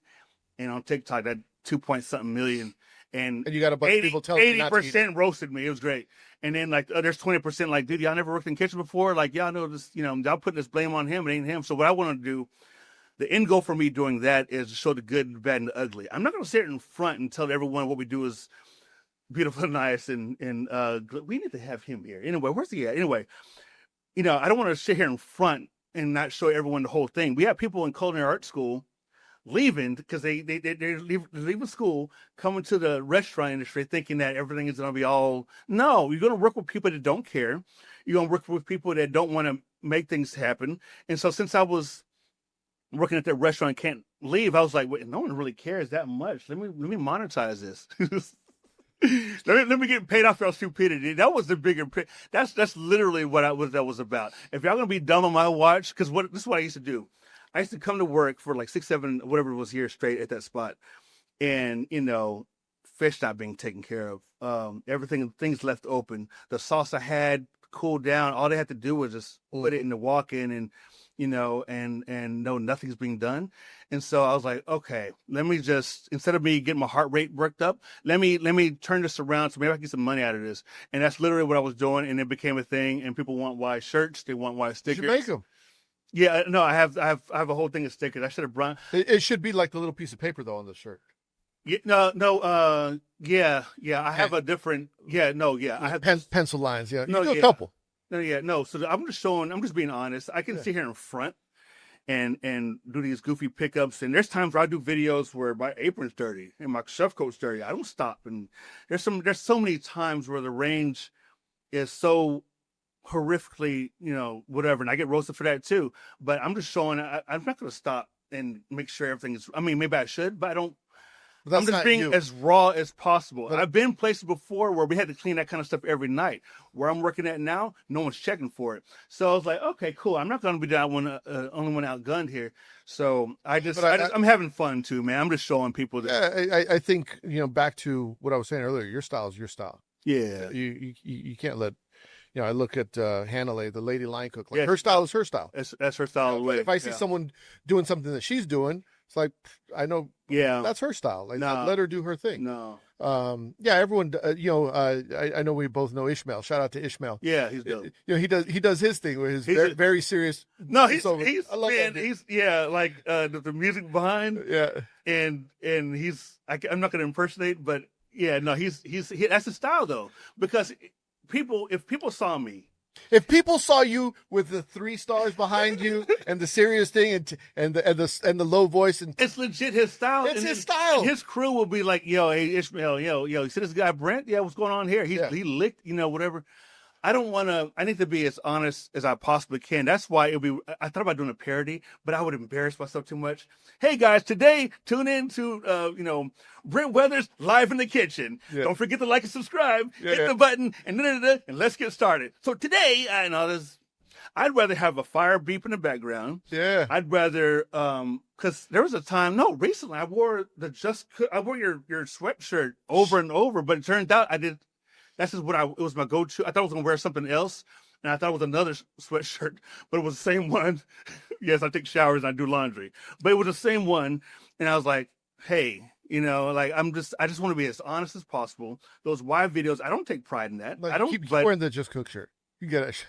and on TikTok that 2-point-something million. And you got a bunch of people telling 80% roasted me. It was great. And then, like, there's 20% like, dude, y'all never worked in the kitchen before? Like, y'all know this, you know, y'all putting this blame on him. It ain't him. So what I want to do, the end goal for me doing that is to show the good, the bad, and the ugly. I'm not going to sit in front and tell everyone what we do is beautiful and nice, and we need to have him here. Anyway, where's he at? Anyway, I don't want to sit here in front and not show everyone the whole thing. We have people in culinary art school leaving because they're leaving school, coming to the restaurant industry thinking that everything is going to be all. No, you're going to work with people that don't care. You're going to work with people that don't want to make things happen. And so since I was working at that restaurant and can't leave, I was like, wait, no one really cares that much. Let me monetize this. let me get paid off for our stupidity. That was the bigger. That's literally what that was about. If y'all gonna be dumb on my watch, because this is what I used to do. I used to come to work for like 6, 7, whatever it was years straight at that spot, and fish not being taken care of, things left open. The sauce I had cooled down. All they had to do was just put it in the walk-in, and and no, nothing's being done. And so I was like, okay, let me just, instead of me getting my heart rate worked up, let me turn this around so maybe I can get some money out of this. And that's literally what I was doing, and it became a thing. And people want white shirts, they want white stickers. You should make them. Yeah, no, I have a whole thing of stickers. I should have brought. It should be like the little piece of paper though on the shirt. Yeah, yeah. I have a different. Yeah, I have pencil lines. Yeah, no, you do a couple. No. So I'm just being honest. I can sit here in front and do these goofy pickups, and there's times where I do videos where my apron's dirty and my chef coat's dirty. I don't stop, and there's so many times where the range is so horrifically, whatever, and I get roasted for that too. But I'm just showing. I'm not going to stop and make sure everything is. I mean, maybe I should, but I don't. I'm just being as raw as possible. But I've been places before where we had to clean that kind of stuff every night. Where I'm working at now, no one's checking for it. So I was like, okay, cool. I'm not going to be the only one outgunned here. So I'm having fun too, man. I'm just showing people that. Yeah, I think, back to what I was saying earlier, your style is your style. Yeah. You can't let, I look at Hanalei, the lady line cook. Like, her style is her style. That's her style. If I see someone doing something that she's doing, it's like, I know, that's her style. Like, let her do her thing. No. Everyone, I know we both know Ishmael. Shout out to Ishmael. Yeah, he's dope. He does his thing where he's very serious. No, he's like the music behind. Yeah. And I'm not going to impersonate, but he's that's his style though, because if people saw me. If people saw you with the 3 stars behind you and the serious thing and the low voice, and it's legit his style. It's his style. His crew will be like, yo, hey Ishmael, yo, you see this guy Brent? Yeah, what's going on here? He licked, whatever. I need to be as honest as I possibly can. That's why I thought about doing a parody, but I would embarrass myself too much. Hey guys, today tune in to, Brent Weathers live in the kitchen. Yeah. Don't forget to like and subscribe, hit the button, and let's get started. So today, I'd rather have a fire beep in the background. Yeah. I'd rather, cause there was a time, recently I wore your sweatshirt over and over, but it turned out that's just it was my go-to. I thought I was going to wear something else, and I thought it was another sweatshirt, but it was the same one. Yes, I take showers and I do laundry, but it was the same one. And I was like, hey, I just want to be as honest as possible. Those live videos, I don't take pride in that. Like, I don't. Keep wearing the Just Cook shirt. You get it.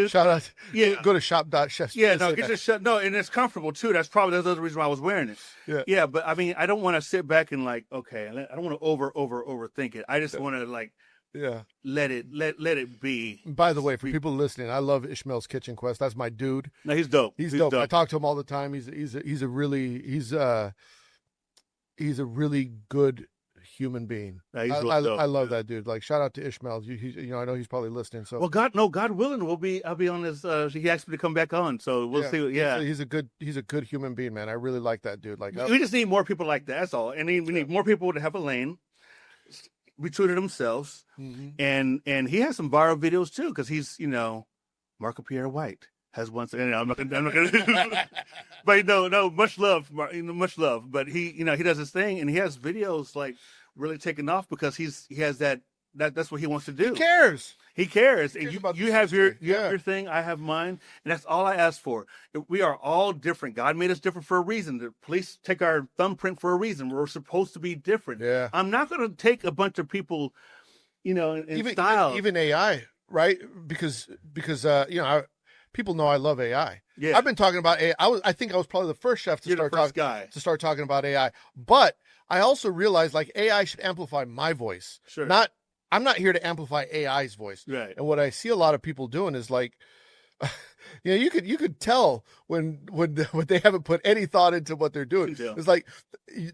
Shout out. Yeah. Go to shop.chef. Yeah, no, get your shut. No, and it's comfortable too. That's probably the other reason why I was wearing it. Yeah. Yeah, but I mean, I don't want to sit back and okay, I don't want to overthink it. I just want to let it be. By the way, for people listening, I love Ishmael's Kitchen Quest. That's my dude. No, he's dope. He's dope. I talk to him all the time. He's a really good human being. Yeah, he's I love that dude. Like, shout out to Ishmael. I know he's probably listening. So, well, God willing, I'll be on this. He asked me to come back on, so we'll see. Yeah, he's a good human being, man. I really like that dude. Like, we just need more people like that. That's all. And we need more people to have a lane. Be true to themselves, and he has some viral videos too, because he's Marco Pierre White has one. I'm not gonna but no, much love, much love. But he does his thing, and he has videos like really taking off because he has that's what he wants to do. He cares. And you have your thing, I have mine, and that's all I ask for. We are all different. God made us different for a reason. The police take our thumbprint for a reason. We're supposed to be different. Yeah. I'm not going to take a bunch of people, in style. Even AI, right? Because people know I love AI. Yeah. I've been talking about AI. I think I was probably the first chef to start talking about AI. But I also realized AI should amplify my voice. Sure. Not I'm not here to amplify AI's voice. Right. And what I see a lot of people doing is like, you know, you could tell when they haven't put any thought into what they're doing. It's like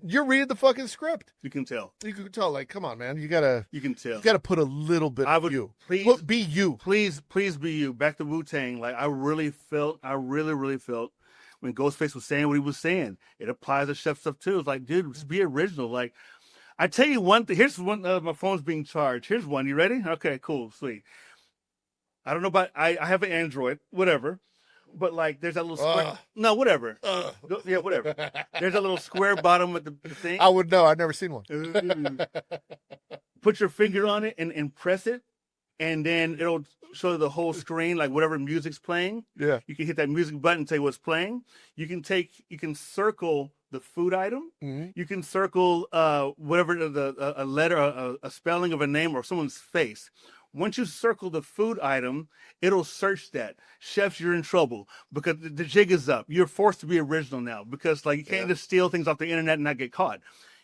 you're reading the fucking script. You can tell. You can tell. Like, come on, man. You can tell. You gotta put a little bit. I would you. please be you. Please be you. Back to Wu-Tang. Like I really felt when Ghostface was saying what he was saying. It applies to chef stuff too. It's like, dude, just be original. Like, I tell you one thing. Here's one. My phone's being charged. Here's one. You ready? Okay, cool, sweet. I don't know about. I have an Android, whatever. But like, there's that little square. No, whatever. Yeah, whatever. There's a little square bottom with the thing. I would know. I've never seen one. Put your finger on it and press it, and then it'll show the whole screen, like whatever music's playing. Yeah. You can hit that music button and say what's playing. You can circle the food item. Mm-hmm. You can circle whatever a letter, a spelling of a name or someone's face. Once you circle the food item, it'll search that. Chefs, you're in trouble because the jig is up. You're forced to be original now because like you can't just steal things off the internet and not get caught.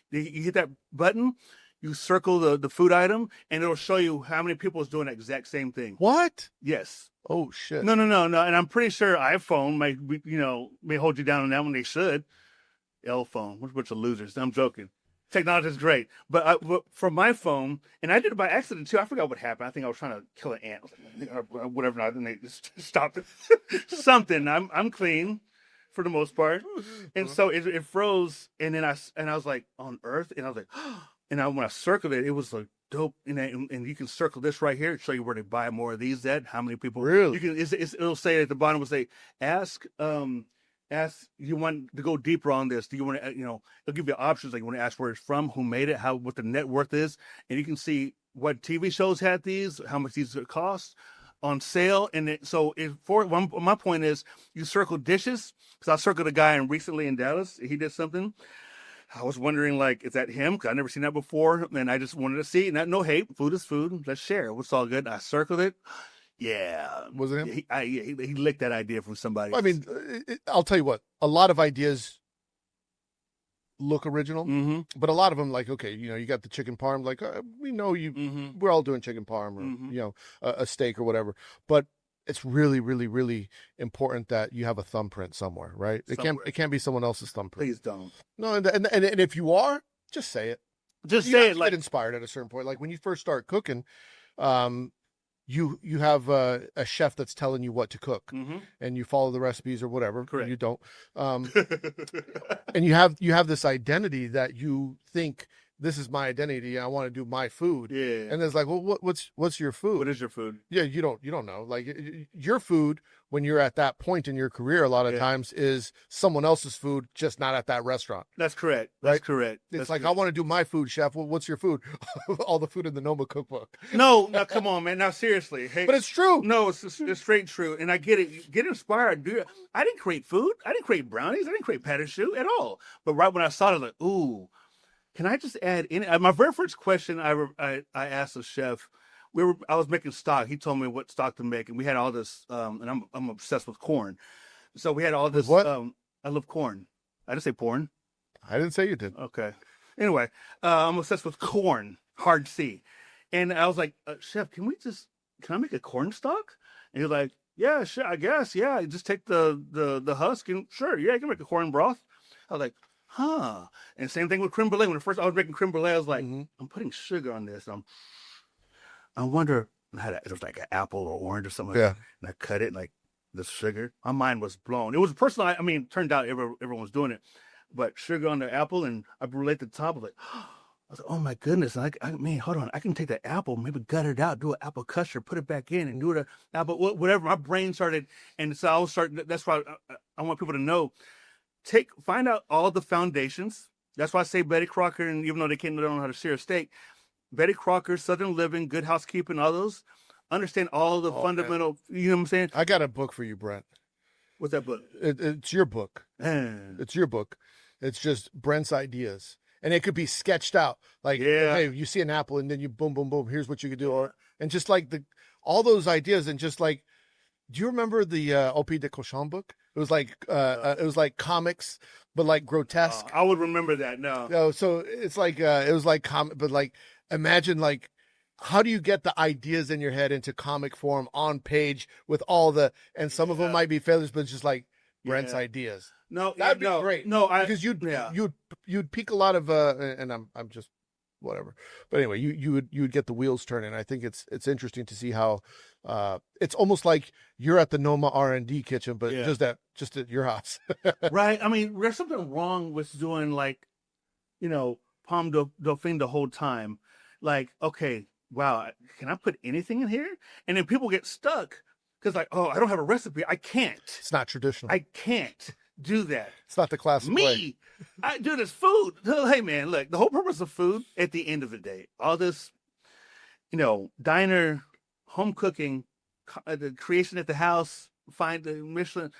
You hit that button, you circle the food item, and it'll show you how many people is doing the exact same thing. What? Yes. Oh shit. No. And I'm pretty sure iPhone may hold you down on that one. They should. L phone. What a bunch of losers. I'm joking. Technology is great, but from my phone, and I did it by accident too. I forgot what happened. I think I was trying to kill an ant or whatever, and they just stopped it. Something. I'm clean for the most part, and so it froze, and then I was like on Earth, and I was like, and when I circled it, it was like dope, and you can circle this right here, show you where to buy more of these. How many people really? You can. It'll say at the bottom, will say ask you want to go deeper on this. Do you want to, it'll give you options. Like you want to ask where it's from, who made it, what the net worth is. And you can see what TV shows had these, how much these cost on sale. And my point is you circle dishes because I circled a guy recently in Dallas. He did something. I was wondering, like, is that him? Because I've never seen that before. And I just wanted to see. No hate. Food is food. Let's share. It's all good. I circled it. Yeah. Was it him? He licked that idea from somebody. I mean, I'll tell you what, a lot of ideas look original, but a lot of them, like, okay, you got the chicken parm, like, we know you, we're all doing chicken parm or, a steak or whatever. But it's really, really, really important that you have a thumbprint somewhere, right? It can't be someone else's thumbprint. Please don't. No, and if you are, just say it. Just say it. Like, get inspired at a certain point. Like when you first start cooking, you have a chef that's telling you what to cook, and you follow the recipes or whatever. Correct. You don't, and you have this identity that you think, this is my identity. I want to do my food. Yeah. And it's like, well, what's your food? What is your food? Yeah, you don't know. Like your food when you're at that point in your career, a lot of times is someone else's food, just not at that restaurant. That's correct. That's right? Correct. It's like, I want to do my food, chef. Well, what's your food? All the food in the Noma cookbook. No, come on, man. Now seriously. Hey, but it's true. No, it's straight true. And I get it. Get inspired, dude. I didn't create food. I didn't create brownies. I didn't create pat and shoe at all. But right when I saw it, I was like, ooh. Can I just add in? My very first question I asked the chef, I was making stock. He told me what stock to make, and we had all this. And I'm obsessed with corn, so we had all this. What? I love corn. I didn't say porn. I didn't say you did. Okay. Anyway, I'm obsessed with corn, hard C, and I was like, Chef, can I make a corn stock? And he was like, Yeah, sure, I guess, yeah. Just take the husk and sure, yeah, you can make a corn broth. I was like, huh. And same thing with creme brulee. When first I was making creme brulee, I was like, I'm putting sugar on this. I wonder, it was like an apple or orange or something. Yeah. And I cut it like the sugar. My mind was blown. It was personal. I mean, turned out everyone was doing it. But sugar on the apple and I brulee at the top. I was like, oh my goodness. And I mean, hold on. I can take the apple, maybe gut it out, do an apple custard, put it back in and do it. Apple, whatever. My brain started. And so I was starting. That's why I want people to know. Find out all the foundations. That's why I say Betty Crocker, and even though they don't know how to sear a steak, Betty Crocker, Southern Living, Good Housekeeping, all those, understand all the fundamental, man. You know what I'm saying? I got a book for you, Brent. What's that book? It's your book. It's your book. It's just Brent's ideas. And it could be sketched out. Like, hey, you see an apple and then you boom, boom, boom, here's what you could do. And just like all those ideas and just like, do you remember the Opie de Cochon book? It was like comics, but like grotesque. I would remember that. No, so it's like it was like comic, but like imagine like how do you get the ideas in your head into comic form on page with all the, and some of them might be failures, but it's just like Brent's ideas. No, that'd be great. No, because you'd pique a lot of and I'm just whatever. But anyway, you would get the wheels turning. I think it's interesting to see how it's almost like you're at the Noma R&D kitchen, but just at your house. Right. I mean, there's something wrong with doing like, Palm Dauphine the whole time. Like, okay, wow, can I put anything in here? And then people get stuck because like, oh, I don't have a recipe. I can't. It's not traditional. I can't do that. It's not the classic way. I do this food. Hey man, look, the whole purpose of food at the end of the day, all this, diner, home cooking, the creation at the house, find the Michelin.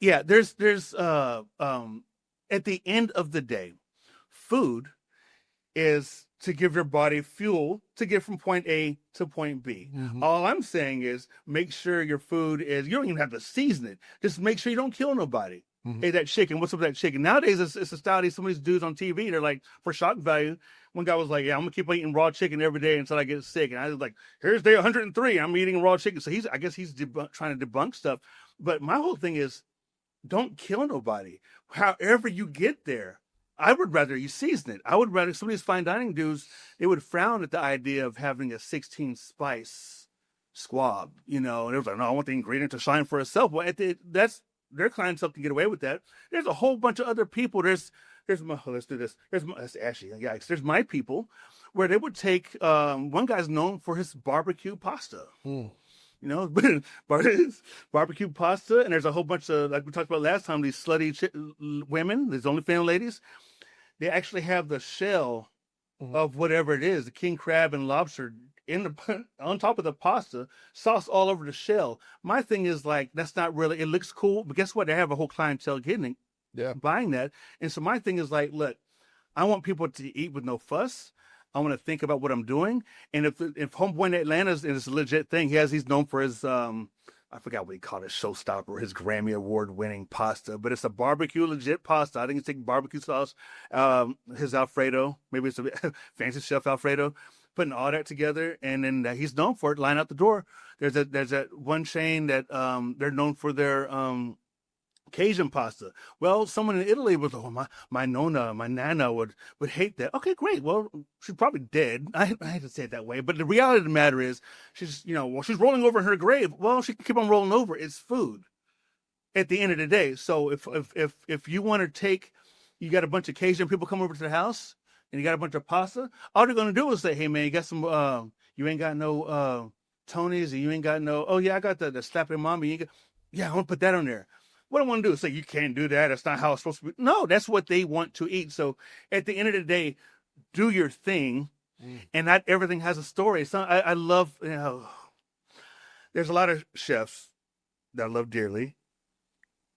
Yeah, there's at the end of the day, food is to give your body fuel to get from point A to point B. Mm-hmm. All I'm saying is make sure your food is, you don't even have to season it. Just make sure you don't kill nobody. Mm-hmm. Hey, that chicken, what's up with that chicken? Nowadays, it's a style, some of these dudes on TV, they're like, for shock value, one guy was like, yeah, I'm going to keep eating raw chicken every day until I get sick. And I was like, here's day 103, I'm eating raw chicken. So I guess he's trying to debunk stuff. But my whole thing is, don't kill nobody. However you get there, I would rather you season it. I would rather, some of these fine dining dudes, they would frown at the idea of having a 16 spice squab, and it was like, no, I want the ingredient to shine for itself. Well, that's their clientele can get away with that. There's a whole bunch of other people. There's my, let's do this. That's Ashley. Yikes. There's my people where they would take, one guy's known for his barbecue pasta. Barbecue pasta, and there's a whole bunch of, like we talked about last time, these slutty women, these OnlyFans ladies, they actually have the shell of whatever it is, the king crab and lobster on top of the pasta, sauce all over the shell. My thing is like, that's not really, it looks cool, but guess what? They have a whole clientele getting it, buying that. And so my thing is like, look, I want people to eat with no fuss. I want to think about what I'm doing. And if Homeboy in Atlanta is a legit thing, he's known for his, I forgot what he called it, showstopper, his Grammy Award winning pasta, but it's a barbecue legit pasta. I think it's taking barbecue sauce, his Alfredo, maybe it's a fancy chef Alfredo, putting all that together. And then he's known for it, line out the door. There's that one chain that, they're known for their, Cajun pasta. Well, someone in Italy was, my nana would hate that. Okay, great. Well, she's probably dead. I hate to say it that way, but the reality of the matter is, she's she's rolling over in her grave. Well, she can keep on rolling over. It's food at the end of the day. So if you want to take, you got a bunch of Cajun people come over to the house and you got a bunch of pasta, all they're going to do is say, hey man, you got some, you ain't got no, Tony's, and you ain't got no, oh yeah, I got the slapping mommy. I want to put that on there. What I want to do is say, you can't do that. That's not how it's supposed to be. No, that's what they want to eat. So at the end of the day, do your thing. And not everything has a story. So I love, there's a lot of chefs that I love dearly.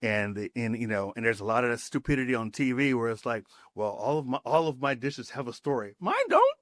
And there's a lot of that stupidity on TV where it's like, well, all of my dishes have a story. Mine don't.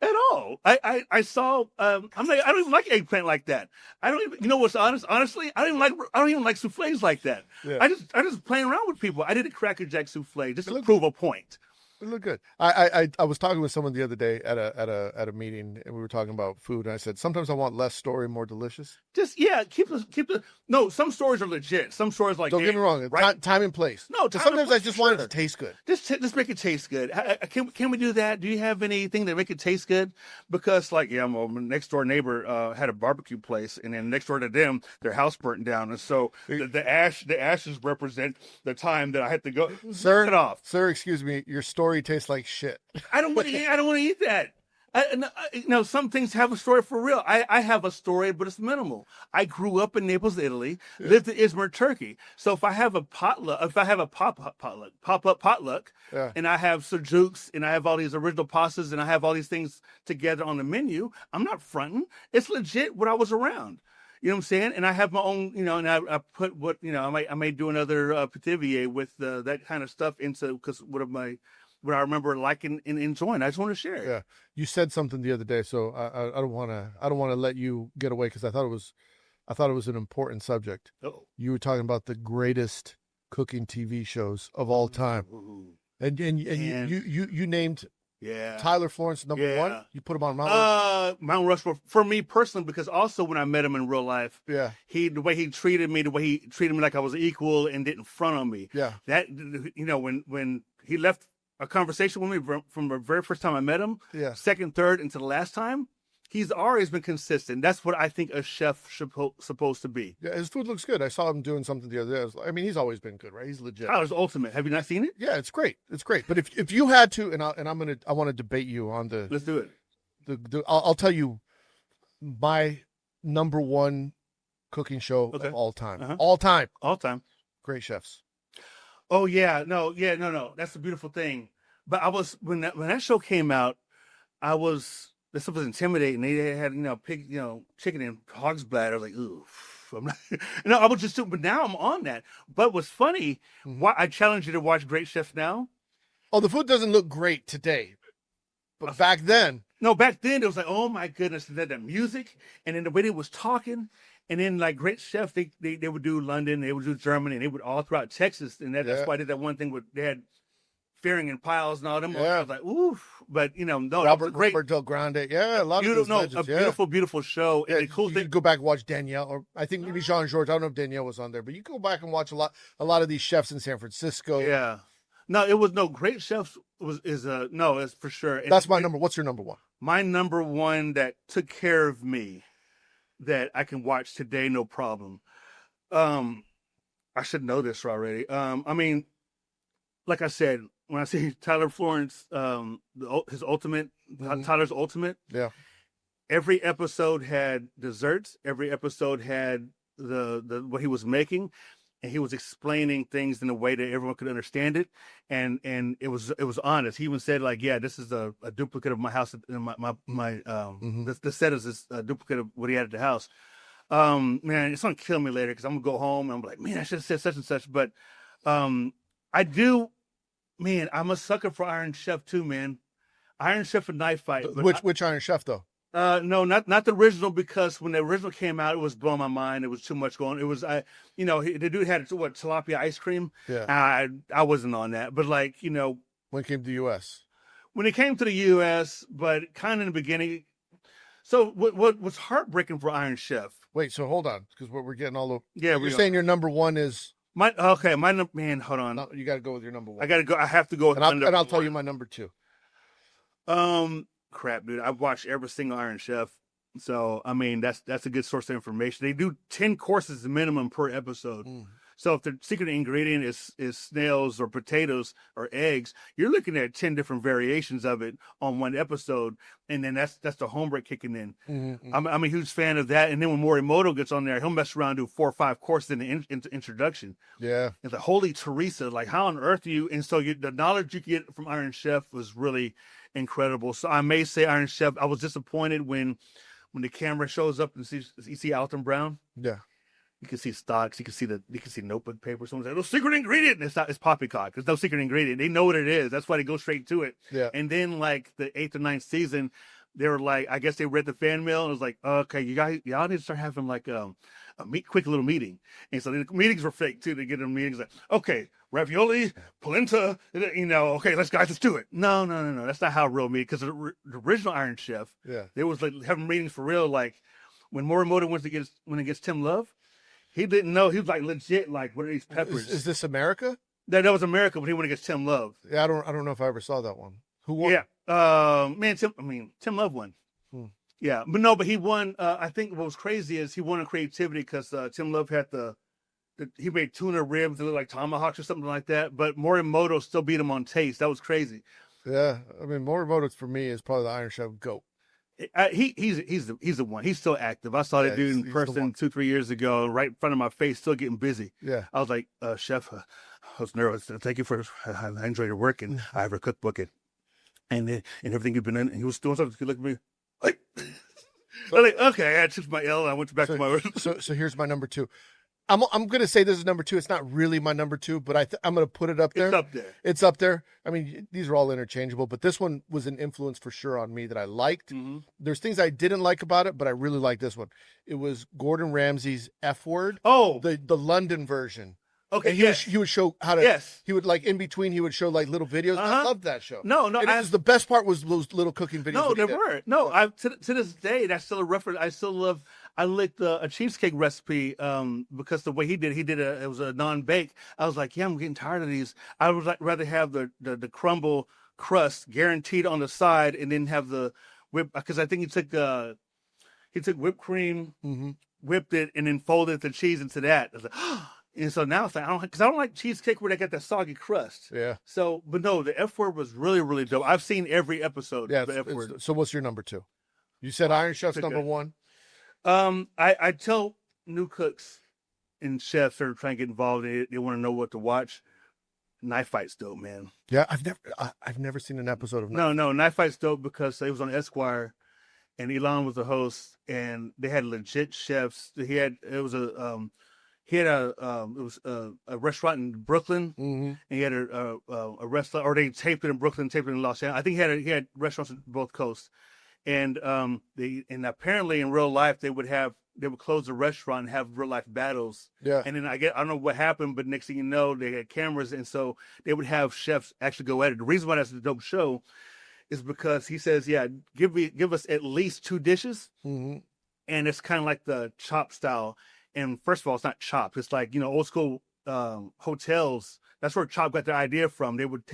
At all. I saw, I don't even like eggplant like that. I don't even, what's honest? Honestly, I don't even like souffles like that. Yeah. I just playing around with people. I did a Cracker Jack souffle just to prove a point. It looked good. I was talking with someone the other day at a meeting, and we were talking about food, and I said, sometimes I want less story, more delicious. Just, keep the, no, some stories are legit. Some stories like, don't get me wrong, right? Time and place. No, sometimes I just want it to taste good. Just make it taste good. Can we do that? Do you have anything that make it taste good? Because my next door neighbor had a barbecue place, and then next door to them, their house burnt down. And so the ashes represent the time that I had to go, cut it off. Sir, excuse me, your story tastes like shit. I don't want to eat that. Some things have a story for real. I have a story, but it's minimal. I grew up in Naples, Italy, lived in Izmir, Turkey. So if I have a potluck, pop-up potluck, and I have sujuks, and I have all these original pastas, and I have all these things together on the menu, I'm not fronting. It's legit what I was around. You know what I'm saying? And I have my own, and I put what, I may do another Petivier with that kind of stuff into, because what I remember liking and enjoying. I just want to share it. Yeah. You said something the other day, so I don't want to let you get away, because I thought it was an important subject. Oh. You were talking about the greatest cooking TV shows of all time. And you named Yeah. Tyler Florence, number one. You put him on Mount Rushmore for me personally, because also when I met him in real life, the way he treated me, the way he treated me like I was equal and didn't front on me. Yeah. That, when he left a conversation with me from the very first time I met him, second, third, into the last time, he's always been consistent. That's what I think a chef supposed to be. Yeah, his food looks good. I saw him doing something the other day. I mean, he's always been good, right? He's legit. Tyler's Ultimate. Have you not seen it? Yeah, it's great. It's great. But if you had to, I want to debate you on the. Let's do it. I'll tell you my number one cooking show of all time. All time. Great Chefs. Oh yeah, no. That's a beautiful thing. But I was when that show came out, this stuff was intimidating. They had, pig, chicken and hog's bladder. I was like, ooh, I'm not. No, I was just, but now I'm on that. But what's funny, why I challenge you to watch Great Chefs now. Oh, the food doesn't look great today, but back then. No, back then it was like, oh my goodness, that music, and then the way they was talking, and then like Great Chefs, they would do London, they would do Germany, and they would all throughout Texas, and that's why I did that one thing with they had Fearing and Piles and all them. I was like, oof. But, no, Robert Del Grande. Yeah, a lot of those legends. Beautiful, beautiful show. Yeah, and the cool you thing. could go back and watch Danielle, or I think maybe Jean Georges. I don't know if Danielle was on there, but you can go back and watch a lot of these chefs in San Francisco. Yeah. No, it was Great Chefs it's for sure. That's my number. What's your number one? My number one that took care of me that I can watch today, no problem. I should know this already. I mean, like I said, when I say Tyler Florence, his Ultimate, Tyler's Ultimate. Yeah. Every episode had desserts. Every episode had the what he was making, and he was explaining things in a way that everyone could understand it, and it was honest. He even said like, yeah, this is a duplicate of my house. The set is a duplicate of what he had at the house. Man, it's gonna kill me later because I'm gonna go home and I'm like, man, I should have said such and such, but I do. Man, I'm a sucker for Iron Chef too, man. Iron Chef and Knife Fight. Which Iron Chef though? No, not the original, because when the original came out, it was blowing my mind. It was too much going. It was the dude had tilapia ice cream. Yeah. I wasn't on that, but like when it came to the U.S. When it came to the U.S., but kind of in the beginning. So what was heartbreaking for Iron Chef? Wait, so hold on, because we're getting all over. Yeah, you're saying your number one is. My man, hold on. No, you got to go with your number one. I have to go with and I'll tell you my number two. Crap, dude. I've watched every single Iron Chef. So, I mean, that's a good source of information. They do 10 courses minimum per episode. So if the secret ingredient is snails or potatoes or eggs, you're looking at 10 different variations of it on one episode. And then that's the homebrew kicking in. I'm a huge fan of that. And then when Morimoto gets on there, he'll mess around and do 4 or 5 courses in the introduction. Yeah. It's like, holy Teresa, like how on earth do you? And so the knowledge you get from Iron Chef was really incredible. So I may say Iron Chef, I was disappointed when the camera shows up and you see Alton Brown. Yeah. You can see stocks. You can see notebook paper. Someone's like, "No secret ingredient." It's poppycock. There's no secret ingredient. They know what it is. That's why they go straight to it. Yeah. And then like the 8th or 9th season, they were like, I guess they read the fan mail and it was like, okay, y'all need to start having like a quick little meeting. And so the meetings were fake too. They get in meetings like, okay, ravioli, polenta, okay, let's do it. No. That's not how real meeting. Because the original Iron Chef, they was like having meetings for real. Like when Morimoto went against Tim Love. He didn't know. He was like legit. Like, what are these peppers? Is this America? That was America, but he went against Tim Love. Yeah, I don't know if I ever saw that one. Who won? Yeah, Tim Love won. Yeah, but he won. I think what was crazy is he won on creativity because Tim Love had he made tuna ribs that looked like tomahawks or something like that. But Morimoto still beat him on taste. That was crazy. Yeah, I mean Morimoto for me is probably the Iron Chef GOAT. He's the one. He's still active. I saw that dude in person 2-3 years ago, right in front of my face, still getting busy. Yeah. I was like, Chef, I was nervous. Thank you I enjoy your work, and I have a cookbook and everything you've been in. And he was doing something. He looked at me like, I'm like, okay, I took my L. And I went back to my work. So here's my number two. I'm going to say this is number two. It's not really my number two, but I'm going to put it up there. It's up there. I mean, these are all interchangeable, but this one was an influence for sure on me that I liked. There's things I didn't like about it, but I really like this one. It was Gordon Ramsay's F Word. Oh, the London version. Okay, And he would show how to. Yes. He would like in between. He would show like little videos. I loved that show. No, and it was the best part was those little cooking videos. No, there were no. I to this day that's still a reference. I still love. I licked a cheesecake recipe because the way he did it was a non-bake. I was like, yeah, I'm getting tired of these. I would rather have the crumble crust guaranteed on the side, and then have the whip, because I think he took whipped cream, whipped it, and then folded the cheese into that. I was like, and so now it's like, I don't like cheesecake where they got that soggy crust. Yeah. So, but no, the F word was really, really dope. I've seen every episode. Yeah. Of the F word. So what's your number 2? You said Iron Chef's number 1. I tell new cooks and chefs that are trying to get involved in it, they want to know what to watch. Knife Fight's dope, man. Yeah, I've never seen an episode of Knife. No, Knife Fight's dope because it was on Esquire, and Elon was the host, and they had legit chefs. It was a restaurant in Brooklyn, and he had a restaurant, or they taped it in Brooklyn, taped it in Los Angeles. I think he had restaurants on both coasts, and apparently in real life they would close the restaurant and have real life battles. Yeah. And then I don't know what happened, but next thing you know, they had cameras, and so they would have chefs actually go at it. The reason why that's a dope show is because he says, yeah, give us at least 2 dishes, and it's kind of like the chop style. And first of all, it's not chopped. It's like, old school hotels. That's where Chop got their idea from. They would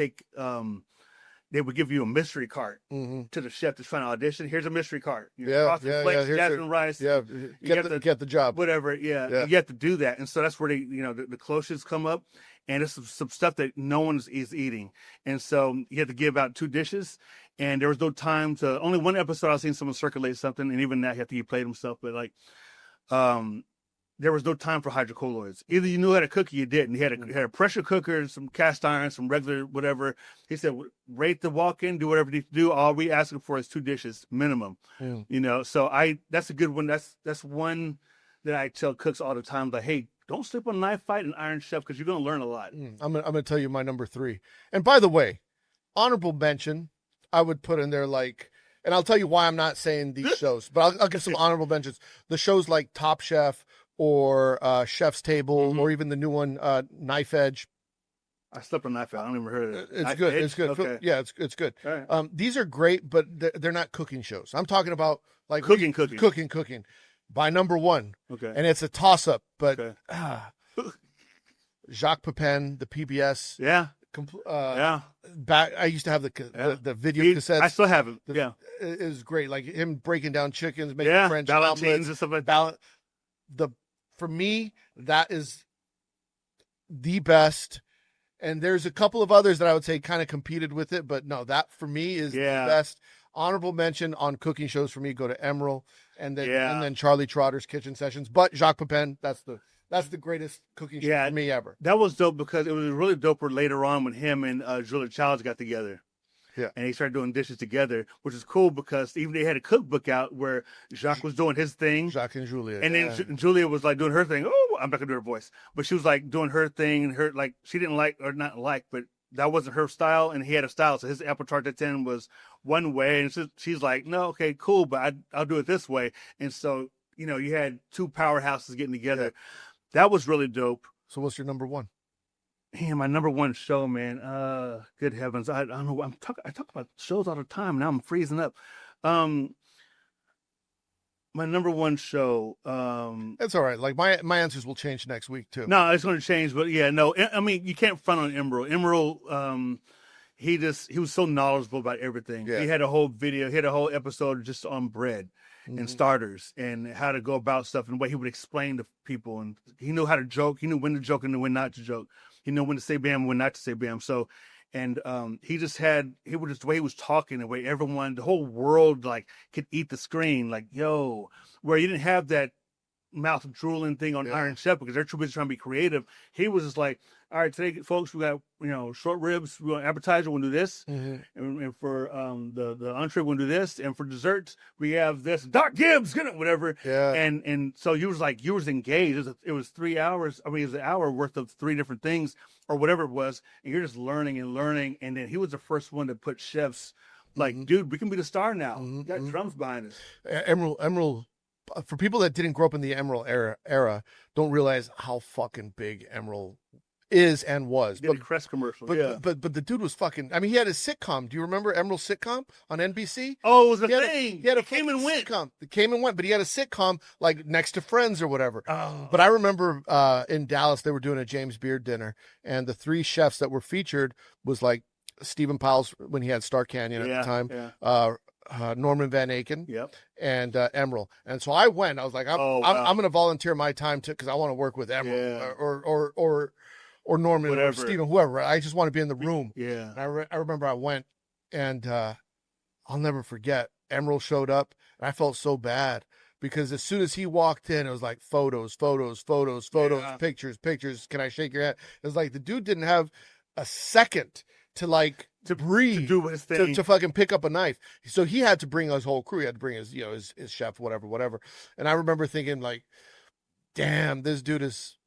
they would give you a mystery cart to the chef that's trying to audition. Here's a mystery cart. Flakes, jasmine rice. Yeah, get the job. Whatever. Yeah, you have to do that. And so that's where the cloches come up, and it's some stuff that no one is eating. And so you have to give out 2 dishes. And there was no time to. Only one episode I've seen someone circulate something, and even that he played himself. But like, there was no time for hydrocolloids. Either you knew how to cook or you didn't. He had a pressure cooker, some cast iron, some regular whatever. He said, rate the walk-in, do whatever you need to do. All we asking for is 2 dishes minimum. So that's a good one. That's one that I tell cooks all the time. Like, hey, don't sleep on Knife Fight and Iron Chef because you're gonna learn a lot. I'm gonna tell you my number 3. And by the way, honorable mention, I would put in there like, and I'll tell you why I'm not saying these shows, but I'll give some honorable mentions. The shows like Top Chef, or Chef's Table, or even the new one, Knife Edge. I slept on Knife Edge. I don't even heard of it. It's good. It's good. Okay. Yeah, it's good. Right. These are great, but they're not cooking shows. I'm talking about like cooking. By number 1. Okay. And it's a toss up, but Jacques Pepin, the PBS. Yeah. I used to have the video cassettes. I still have it. It was great. Like him breaking down chickens, making French omelets and stuff like that. For me, that is the best. And there's a couple of others that I would say kind of competed with it, but no, that for me is the best. Honorable mention on cooking shows for me, go to Emerald, and then Charlie Trotter's Kitchen Sessions. But Jacques Pepin, that's the greatest cooking show for me ever. That was dope because it was really dope later on when him and Julia Childs got together. Yeah. And they started doing dishes together, which is cool because even they had a cookbook out where Jacques was doing his thing. Jacques and Julia. And then Julia was like doing her thing. Oh, I'm not going to do her voice. But she was like doing her thing, and she didn't like, or not like, but that wasn't her style, and he had a style. So his apple tart at 10 was one way, and she's like, no, okay, cool, but I'll do it this way. And so, you had 2 powerhouses getting together. Yeah. That was really dope. So what's your number 1? Man, my number 1 show, man. Good heavens. I don't know. I talk about shows all the time. Now I'm freezing up. My number 1 show. That's all right. Like my answers will change next week too. No, it's going to change, but yeah, no. I mean, you can't front on Emerald. Emerald, he was so knowledgeable about everything. Yeah. He had a whole video. He had a whole episode just on bread and starters and how to go about stuff and what he would explain to people. And he knew how to joke. He knew when to joke and when not to joke. He knew when to say bam, when not to say bam. So, and the way he was talking, the way everyone, the whole world, like could eat the screen, like, yo, where you didn't have that mouth drooling thing on Iron Chef because they're too busy trying to be creative. He was just like, all right, today, folks, we got, short ribs, we want appetizer, we'll do this. And for the entree, we'll do this. And for desserts, we have this. Doc Gibbs, whatever. Yeah. And so you was engaged. It was 3 hours. I mean, it was an hour worth of 3 different things or whatever it was. And you're just learning and learning. And then he was the first one to put chefs like, dude, we can be the star now. We got drums behind us. Emerald. For people that didn't grow up in the Emerald era don't realize how fucking big Emerald is and was. Did a Crest commercial. But the dude was fucking. I mean, he had his sitcom. Do you remember Emerald's sitcom on NBC? Oh, it was a thing. He had a came and went. sitcom. It came and went, but he had a sitcom like next to Friends or whatever. Oh. But I remember in Dallas they were doing a James Beard dinner, and the 3 chefs that were featured was like Stephen Powell's when he had Star Canyon at the time. Yeah. Norman Van Aken, Yep. and Emerald. And so I went. I was like, I'm going to volunteer my time because I want to work with Emerald or Norman Whatever. or Stephen, whoever. I just want to be in the room. Yeah. And I remember I went, and I'll never forget. Emerald showed up, and I felt so bad because as soon as he walked in, it was like photos, pictures. Can I shake your hand? It was like the dude didn't have a second to breathe, to do his thing, to fucking pick up a knife. So he had to bring his whole crew. He had to bring his, his chef, whatever. And I remember thinking like, damn, this dude is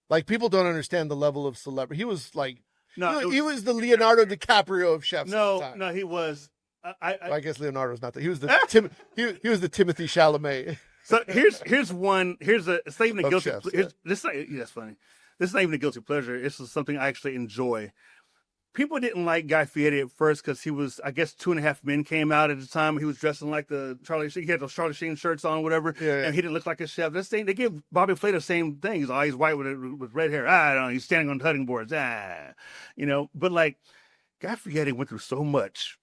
like, people don't understand the level of celebrity. He was like, he was the Leonardo DiCaprio of chefs. No, he was. I guess Leonardo's not that. He was the he was the Timothy Chalamet. So here's a, it's not even a guilty. Chefs, that's funny. This is not even a guilty pleasure. This is something I actually enjoy. People didn't like Guy Fieri at first because he was, I guess, 2.5 Men came out at the time. He was dressing like the Charlie Sheen. He had those Charlie Sheen shirts on, whatever. Yeah. And he didn't look like a chef. This thing, they give Bobby Flay the same thing. He's always white with red hair. I don't know. He's standing on cutting boards. But like, Guy Fieri went through so much.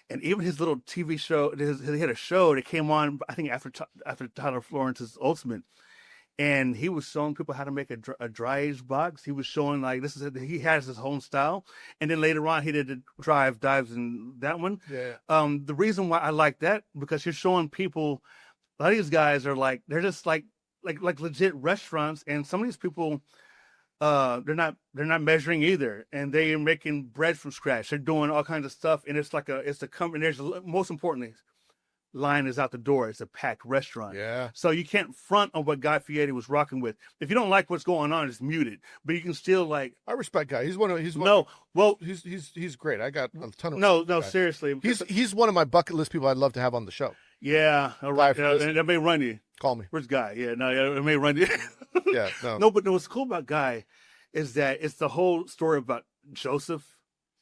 And even his little TV show, he had a show that came on, I think, after Tyler Florence's Ultimate. And he was showing people how to make a dry aged box. He was showing like he has his own style. And then later on, he did the dives in that one. Yeah. The reason why I like that because you're showing people. A lot of these guys are like they're just like legit restaurants, and some of these people, they're not measuring either, and they are making bread from scratch. They're doing all kinds of stuff, and it's a company. There's most importantly. Line is out the door. It's a packed restaurant. Yeah. So you can't front on what Guy Fieri was rocking with. If you don't like what's going on, it's muted. But you can still like. I respect Guy. He's great. I got a ton of. No, seriously. He's one of my bucket list people I'd love to have on the show. Yeah. All right. That may run you. Call me. Where's Guy? Yeah. No. It may run you. Yeah. No. No. But what's cool about Guy is that it's the whole story about Joseph.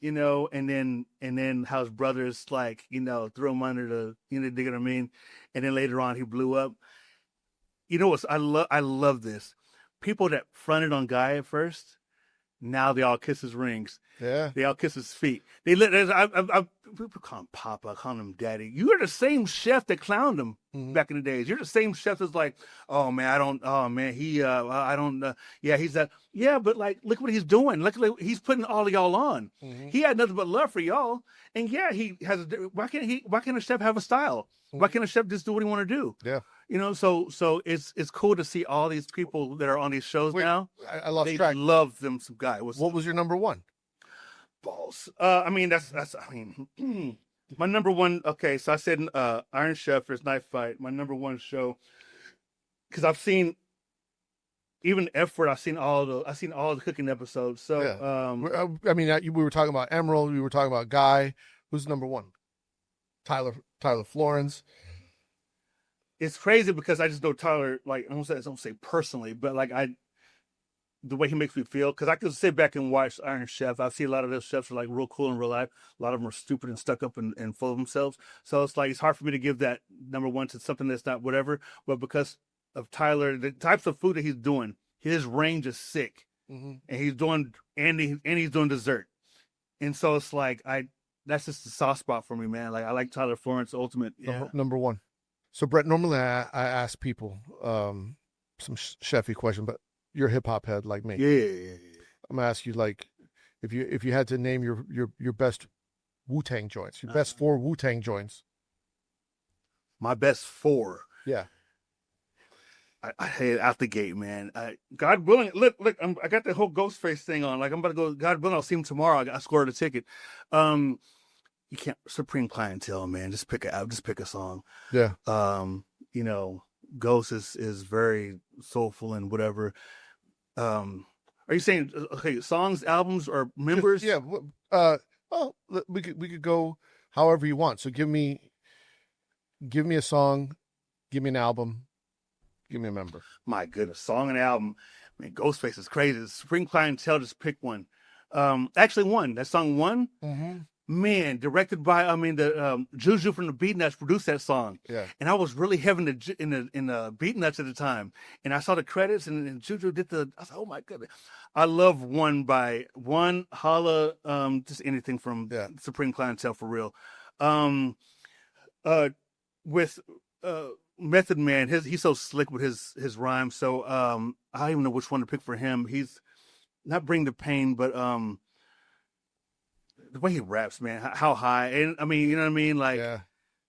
And then how his brothers threw him under the, dig what I mean? And then later on he blew up. I love this. People that fronted on Guy at first, now they all kiss his rings. Yeah. They all kiss his feet. People call him Papa, call him Daddy. You are the same chef that clowned him back in the days. You're the same chef that's like, oh man, he's that. Yeah, but like, look what he's doing. Look, he's putting all of y'all on. Mm-hmm. He had nothing but love for y'all. And yeah, he has. Why can't a chef have a style? Why can't a chef just do what he want to do? Yeah. So it's cool to see all these people that are on these shows now. I lost track. Love them some Guy. What was your number one? Balls. My number one. Okay, so I said Iron Chef is Knife Fight. My number one show because I've seen even F-Word. I've seen all the cooking episodes. So yeah. We were talking about Emerald. We were talking about Guy. Who's number one? Tyler Florence. It's crazy because I just know Tyler. Like I don't say personally, but like the way he makes me feel, because I can sit back and watch Iron Chef. I see a lot of those chefs are like real cool in real life. A lot of them are stupid and stuck up and full of themselves. So it's like it's hard for me to give that number one to something that's not whatever. But because of Tyler, the types of food that he's doing, his range is sick, and he's doing he's doing dessert, and so it's like that's just a soft spot for me, man. Like I like Tyler Florence Ultimate. Yeah. Number one. So Brett, normally I ask people some chefy question, but you're a hip hop head like me. Yeah. I'm gonna ask you like, if you had to name your best Wu-Tang joints, your best 4 Wu-Tang joints. My best 4. Yeah. I head out the gate, man. God willing, look, I got the whole Ghostface thing on. Like I'm about to go. God willing, I'll see him tomorrow. I scored a ticket. You can't Supreme Clientele, man. Just pick a song. Yeah. Ghost is very soulful and whatever. Are you saying songs, albums, or members? Yeah. Well, we could go however you want. So give me a song, give me an album, give me a member. My goodness, song and album. Man, Ghostface is crazy. Supreme Clientele just picked one. Actually won. That song won. Mm-hmm. Man, directed by the Juju from the Beatnuts produced that song. Yeah. And I was really heavy in the Beatnuts at the time. And I saw the credits and Juju did I was like, oh my goodness. I love One by One, Holla, just anything from Supreme Clientele for real. With Method Man, he's so slick with his rhymes. So I don't even know which one to pick for him. He's not Bring the Pain, but the way he raps, man, how high, and I mean, you know what I mean, like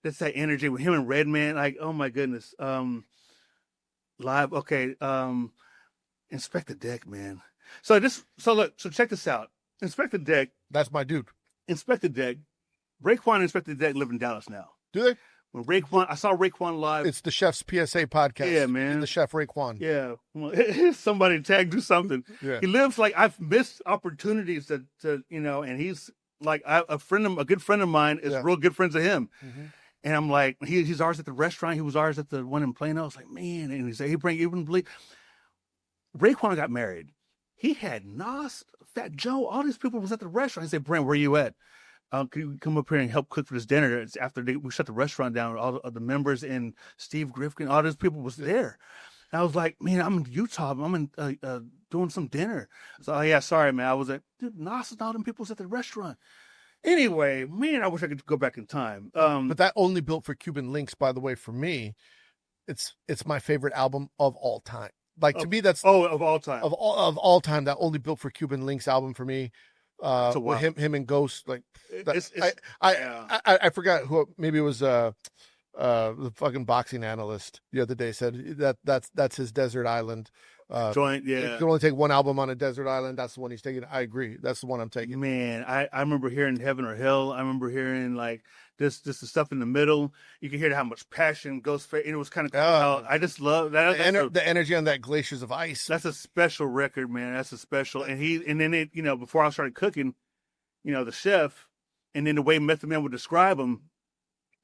that's that energy with him and Redman, like, oh my goodness, live, okay, Inspect the Deck, man. So check this out, Inspect the Deck. That's my dude. Inspect the Deck. Raekwon and Inspect the Deck live in Dallas now. Do they? When Raekwon, I saw Raekwon live. It's the Chef's PSA podcast. Yeah, man. The Chef Raekwon. Yeah. Somebody do something. Yeah. He lives like, I've missed opportunities to and he's like a good friend of mine is real good friends of him. Mm-hmm. And I'm like, he's ours at the restaurant. He was ours at the one in Plano. I was like, man. And he said, you wouldn't believe. Raekwon got married. He had Nas, Fat Joe, all these people was at the restaurant. He said, Brent, where you at? Can you come up here and help cook for this dinner? It's after we shut the restaurant down. All the members and Steve Griffin, all those people was there. And I was like, man, I'm in Utah. I'm in doing some dinner. So, yeah, sorry, man. I was like, dude, Nas and all them people's at the restaurant. Anyway, man, I wish I could go back in time. But that only built for Cuban Links, by the way, for me, it's my favorite album of all time. Like, to me, that's of all time. Of all time, that only built for Cuban Links album for me. With him and Ghost, like I forgot who, maybe it was the fucking boxing analyst the other day said that's his desert island joint. Yeah, you can only take one album on a desert island. That's the one he's taking. I agree. That's the one I'm taking. Man, I remember hearing Heaven or Hell. I remember hearing like this the stuff in the middle. You can hear how much passion Ghostface. And it was kind of cool. I just love that. The energy on that Glaciers of Ice. That's a special record, man. That's a special. And then before I started cooking, the chef, and then the way Method Man would describe him.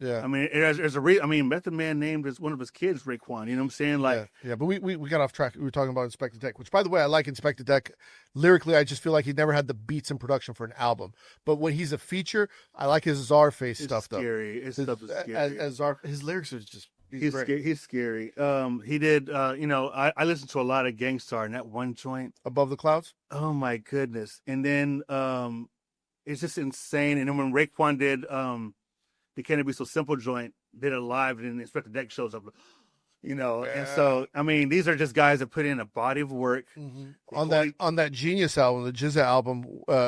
Yeah, I mean, there's a reason. I mean, Method Man named one of his kids Raekwon. You know what I'm saying? Like, yeah. But we got off track. We were talking about Inspect the Deck, which, by the way, I like Inspect the Deck. Lyrically, I just feel like he never had the beats in production for an album. But when he's a feature, I like his Czarface stuff. Scary. His stuff is scary. His lyrics are just he's scary. He's scary. He did. I listened to a lot of Gangstar in that one joint, Above the Clouds. Oh my goodness! And then it's just insane. And then when Raekwon did the Can It Be So Simple joint, did it live, and then Inspect the Deck shows up, and so I mean, these are just guys that put in a body of work. Mm-hmm. On that Genius album, the GZA album,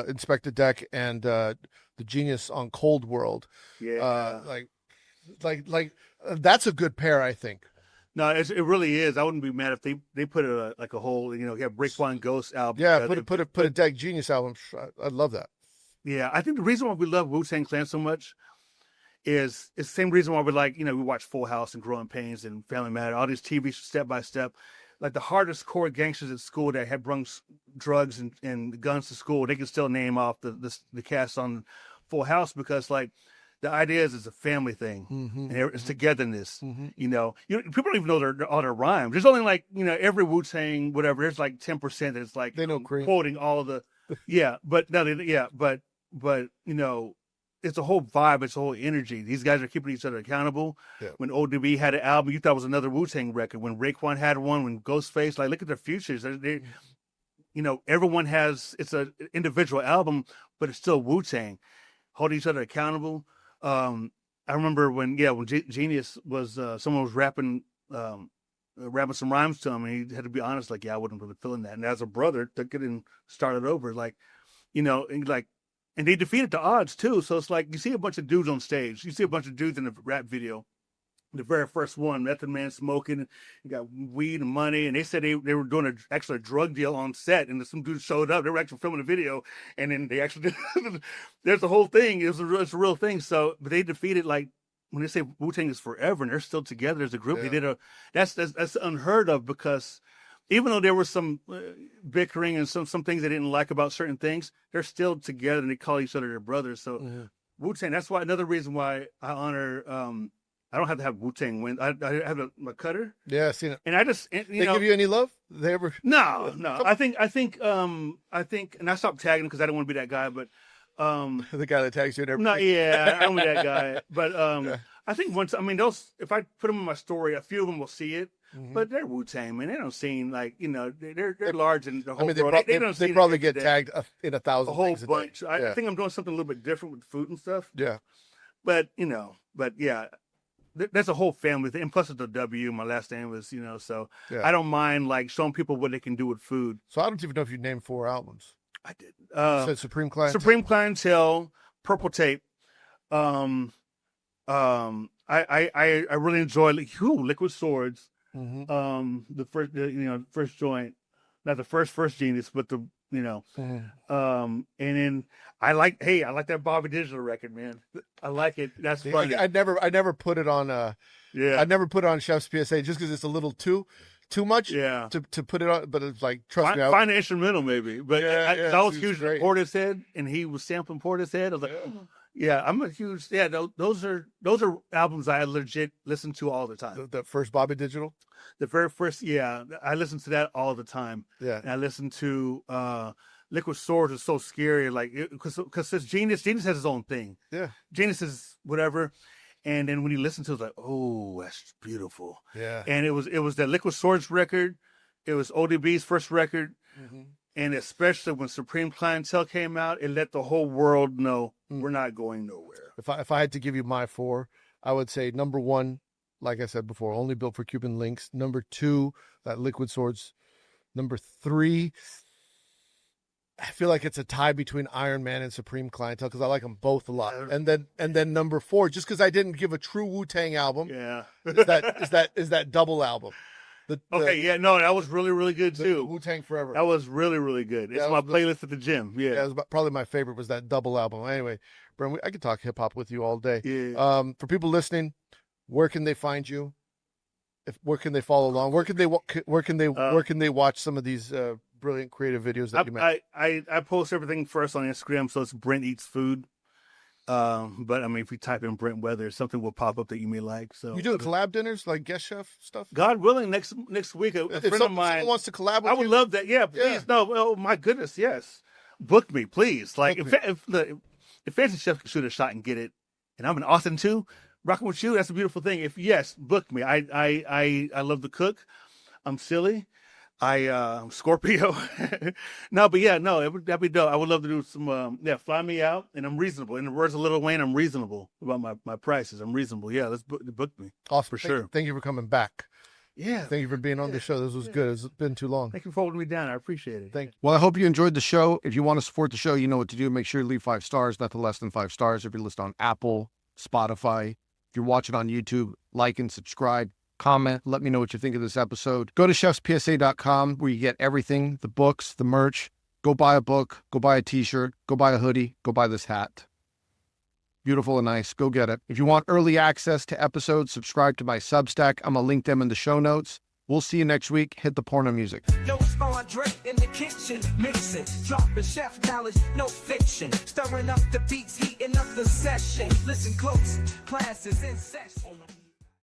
Inspect the Deck, and the Genius on Cold World. Yeah, like that's a good pair, I think. No, it really is. I wouldn't be mad if they put it like a whole, you have Raekwon Ghost album. Yeah, put a Deck Genius album. I'd love that. Yeah, I think the reason why we love Wu-Tang Clan so much is the same reason why we like, we watch Full House and Growing Pains and Family Matter, all these TV step by step. Like the hardest core gangsters at school that had brung drugs and guns to school, they can still name off the cast on Full House because like the idea is it's a family thing, and it's togetherness. Mm-hmm. People don't even know all their rhymes. There's only like every Wu-Tang whatever. There's like 10% that's like they know quoting all the but it's a whole vibe. It's a whole energy. These guys are keeping each other accountable. Yeah. When ODB had an album, you thought it was another Wu-Tang record. When Raekwon had one, when Ghostface, like look at their futures. Everyone has, it's an individual album, but it's still Wu-Tang. Hold each other accountable. I remember when Genius was, someone was rapping some rhymes to him, and he had to be honest, like, I wasn't really feeling that. And as a brother, took it and started over, and they defeated the odds too. So it's like you see a bunch of dudes on stage. You see a bunch of dudes in the rap video. The very first one, Method Man smoking, you got weed and money, and they said they were doing actually a drug deal on set, and some dudes showed up. They were actually filming a video, and then they actually did. There's a whole thing. It's a real thing. So, but they defeated like when they say Wu-Tang is forever, and they're still together as a group. Yeah. They did that's unheard of because. Even though there was some bickering and some things they didn't like about certain things, they're still together and they call each other their brothers. So Wu-Tang, that's why another reason why I honor I don't have to have Wu-Tang win. I have my cutter. Yeah, I seen it. And I just, They give you any love? They ever? No. I think, and I stopped tagging because I don't want to be that guy, but, the guy that tags you and everything. no, yeah, I'm that guy. But, I think once, those, if I put them in my story, a few of them will see it, but they're Wu-Tang, man. They don't seem like, they're large in the whole world. They probably get tagged in 1,000 a whole things bunch. I think I'm doing something a little bit different with food and stuff. Yeah. But, yeah. There's a whole family thing, and plus it's a W. My last name was, so I don't mind like showing people what they can do with food. So I don't even know if you named 4 albums. I did. You said Supreme Clientele, Purple Tape. I really enjoy Liquid Swords. The first joint, not the first Genius, but the and then I like that Bobby Digital record, man. I like it. That's funny. I never put it on I never put it on Chef's PSA just because it's a little too much to put it on, but it's like, trust me, find an instrumental maybe. But I was huge with Portishead, and he was sampling Portishead. I was like, I'm a huge those are albums I legit listen to all the time. The first Bobby Digital? The very first, I listen to that all the time. Yeah. And I listen to Liquid Swords is so scary, like, because it's Genius has his own thing. Yeah. Genius is whatever. And then when you listen to it, it's like, oh, that's beautiful. Yeah. And it was that Liquid Swords record. It was ODB's first record. And especially when Supreme Clientele came out, it let the whole world know we're not going nowhere. If I had to give you my 4, I would say number 1, like I said before, Only Built for Cuban Links. Number 2, that Liquid Swords. Number 3, I feel like it's a tie between Iron Man and Supreme Clientele because I like them both a lot. And then number 4, just because I didn't give a true Wu-Tang album, is that double album. That was really, really good too. Wu-Tang Forever. That was really, really good. It's my playlist at the gym. Yeah, it was probably my favorite was that double album. Anyway, Brent, I could talk hip hop with you all day. Yeah. For people listening, where can they find you? Where can they follow along? Where can they watch some of these brilliant creative videos that you make? I post everything first on Instagram, so it's Brent Eats Food. But if you type in Brent Weathers, something will pop up that you may like. So you doing collab dinners, like guest chef stuff? God willing, next week, a friend of mine wants to collab with I would love that. Yeah, please. Yeah. No, oh my goodness, yes. Book me, please. Like if Fancy Chef can shoot a shot and get it, and I'm in Austin too, rocking with you, that's a beautiful thing. Book me. I love to cook. I'm silly. I'm Scorpio. That'd be dope. I would love to do some, fly me out. And I'm reasonable. In the words of Lil Wayne, I'm reasonable about my prices. I'm reasonable. Yeah, let's book me. Awesome. For sure. Thank you for coming back. Yeah. Thank you for being on the show. This was good. It's been too long. Thank you for holding me down. I appreciate it. Thank you. Well, I hope you enjoyed the show. If you want to support the show, you know what to do. Make sure you leave 5 stars, nothing less than 5 stars. If you're listening on Apple, Spotify, if you're watching on YouTube, like and subscribe. Comment, let me know what you think of this episode. Go to chefspsa.com where you get everything, the books, the merch. Go buy a book, go buy a t-shirt, go buy a hoodie, go buy this hat. Beautiful and nice. Go get it. If you want early access to episodes, subscribe to my Substack. I'm going to link them in the show notes. We'll see you next week. Hit the porno music. No small drink in the kitchen, mixing, dropping chef knowledge, no fiction. Stirring up the beats, heating up the session. Listen close, class is in session.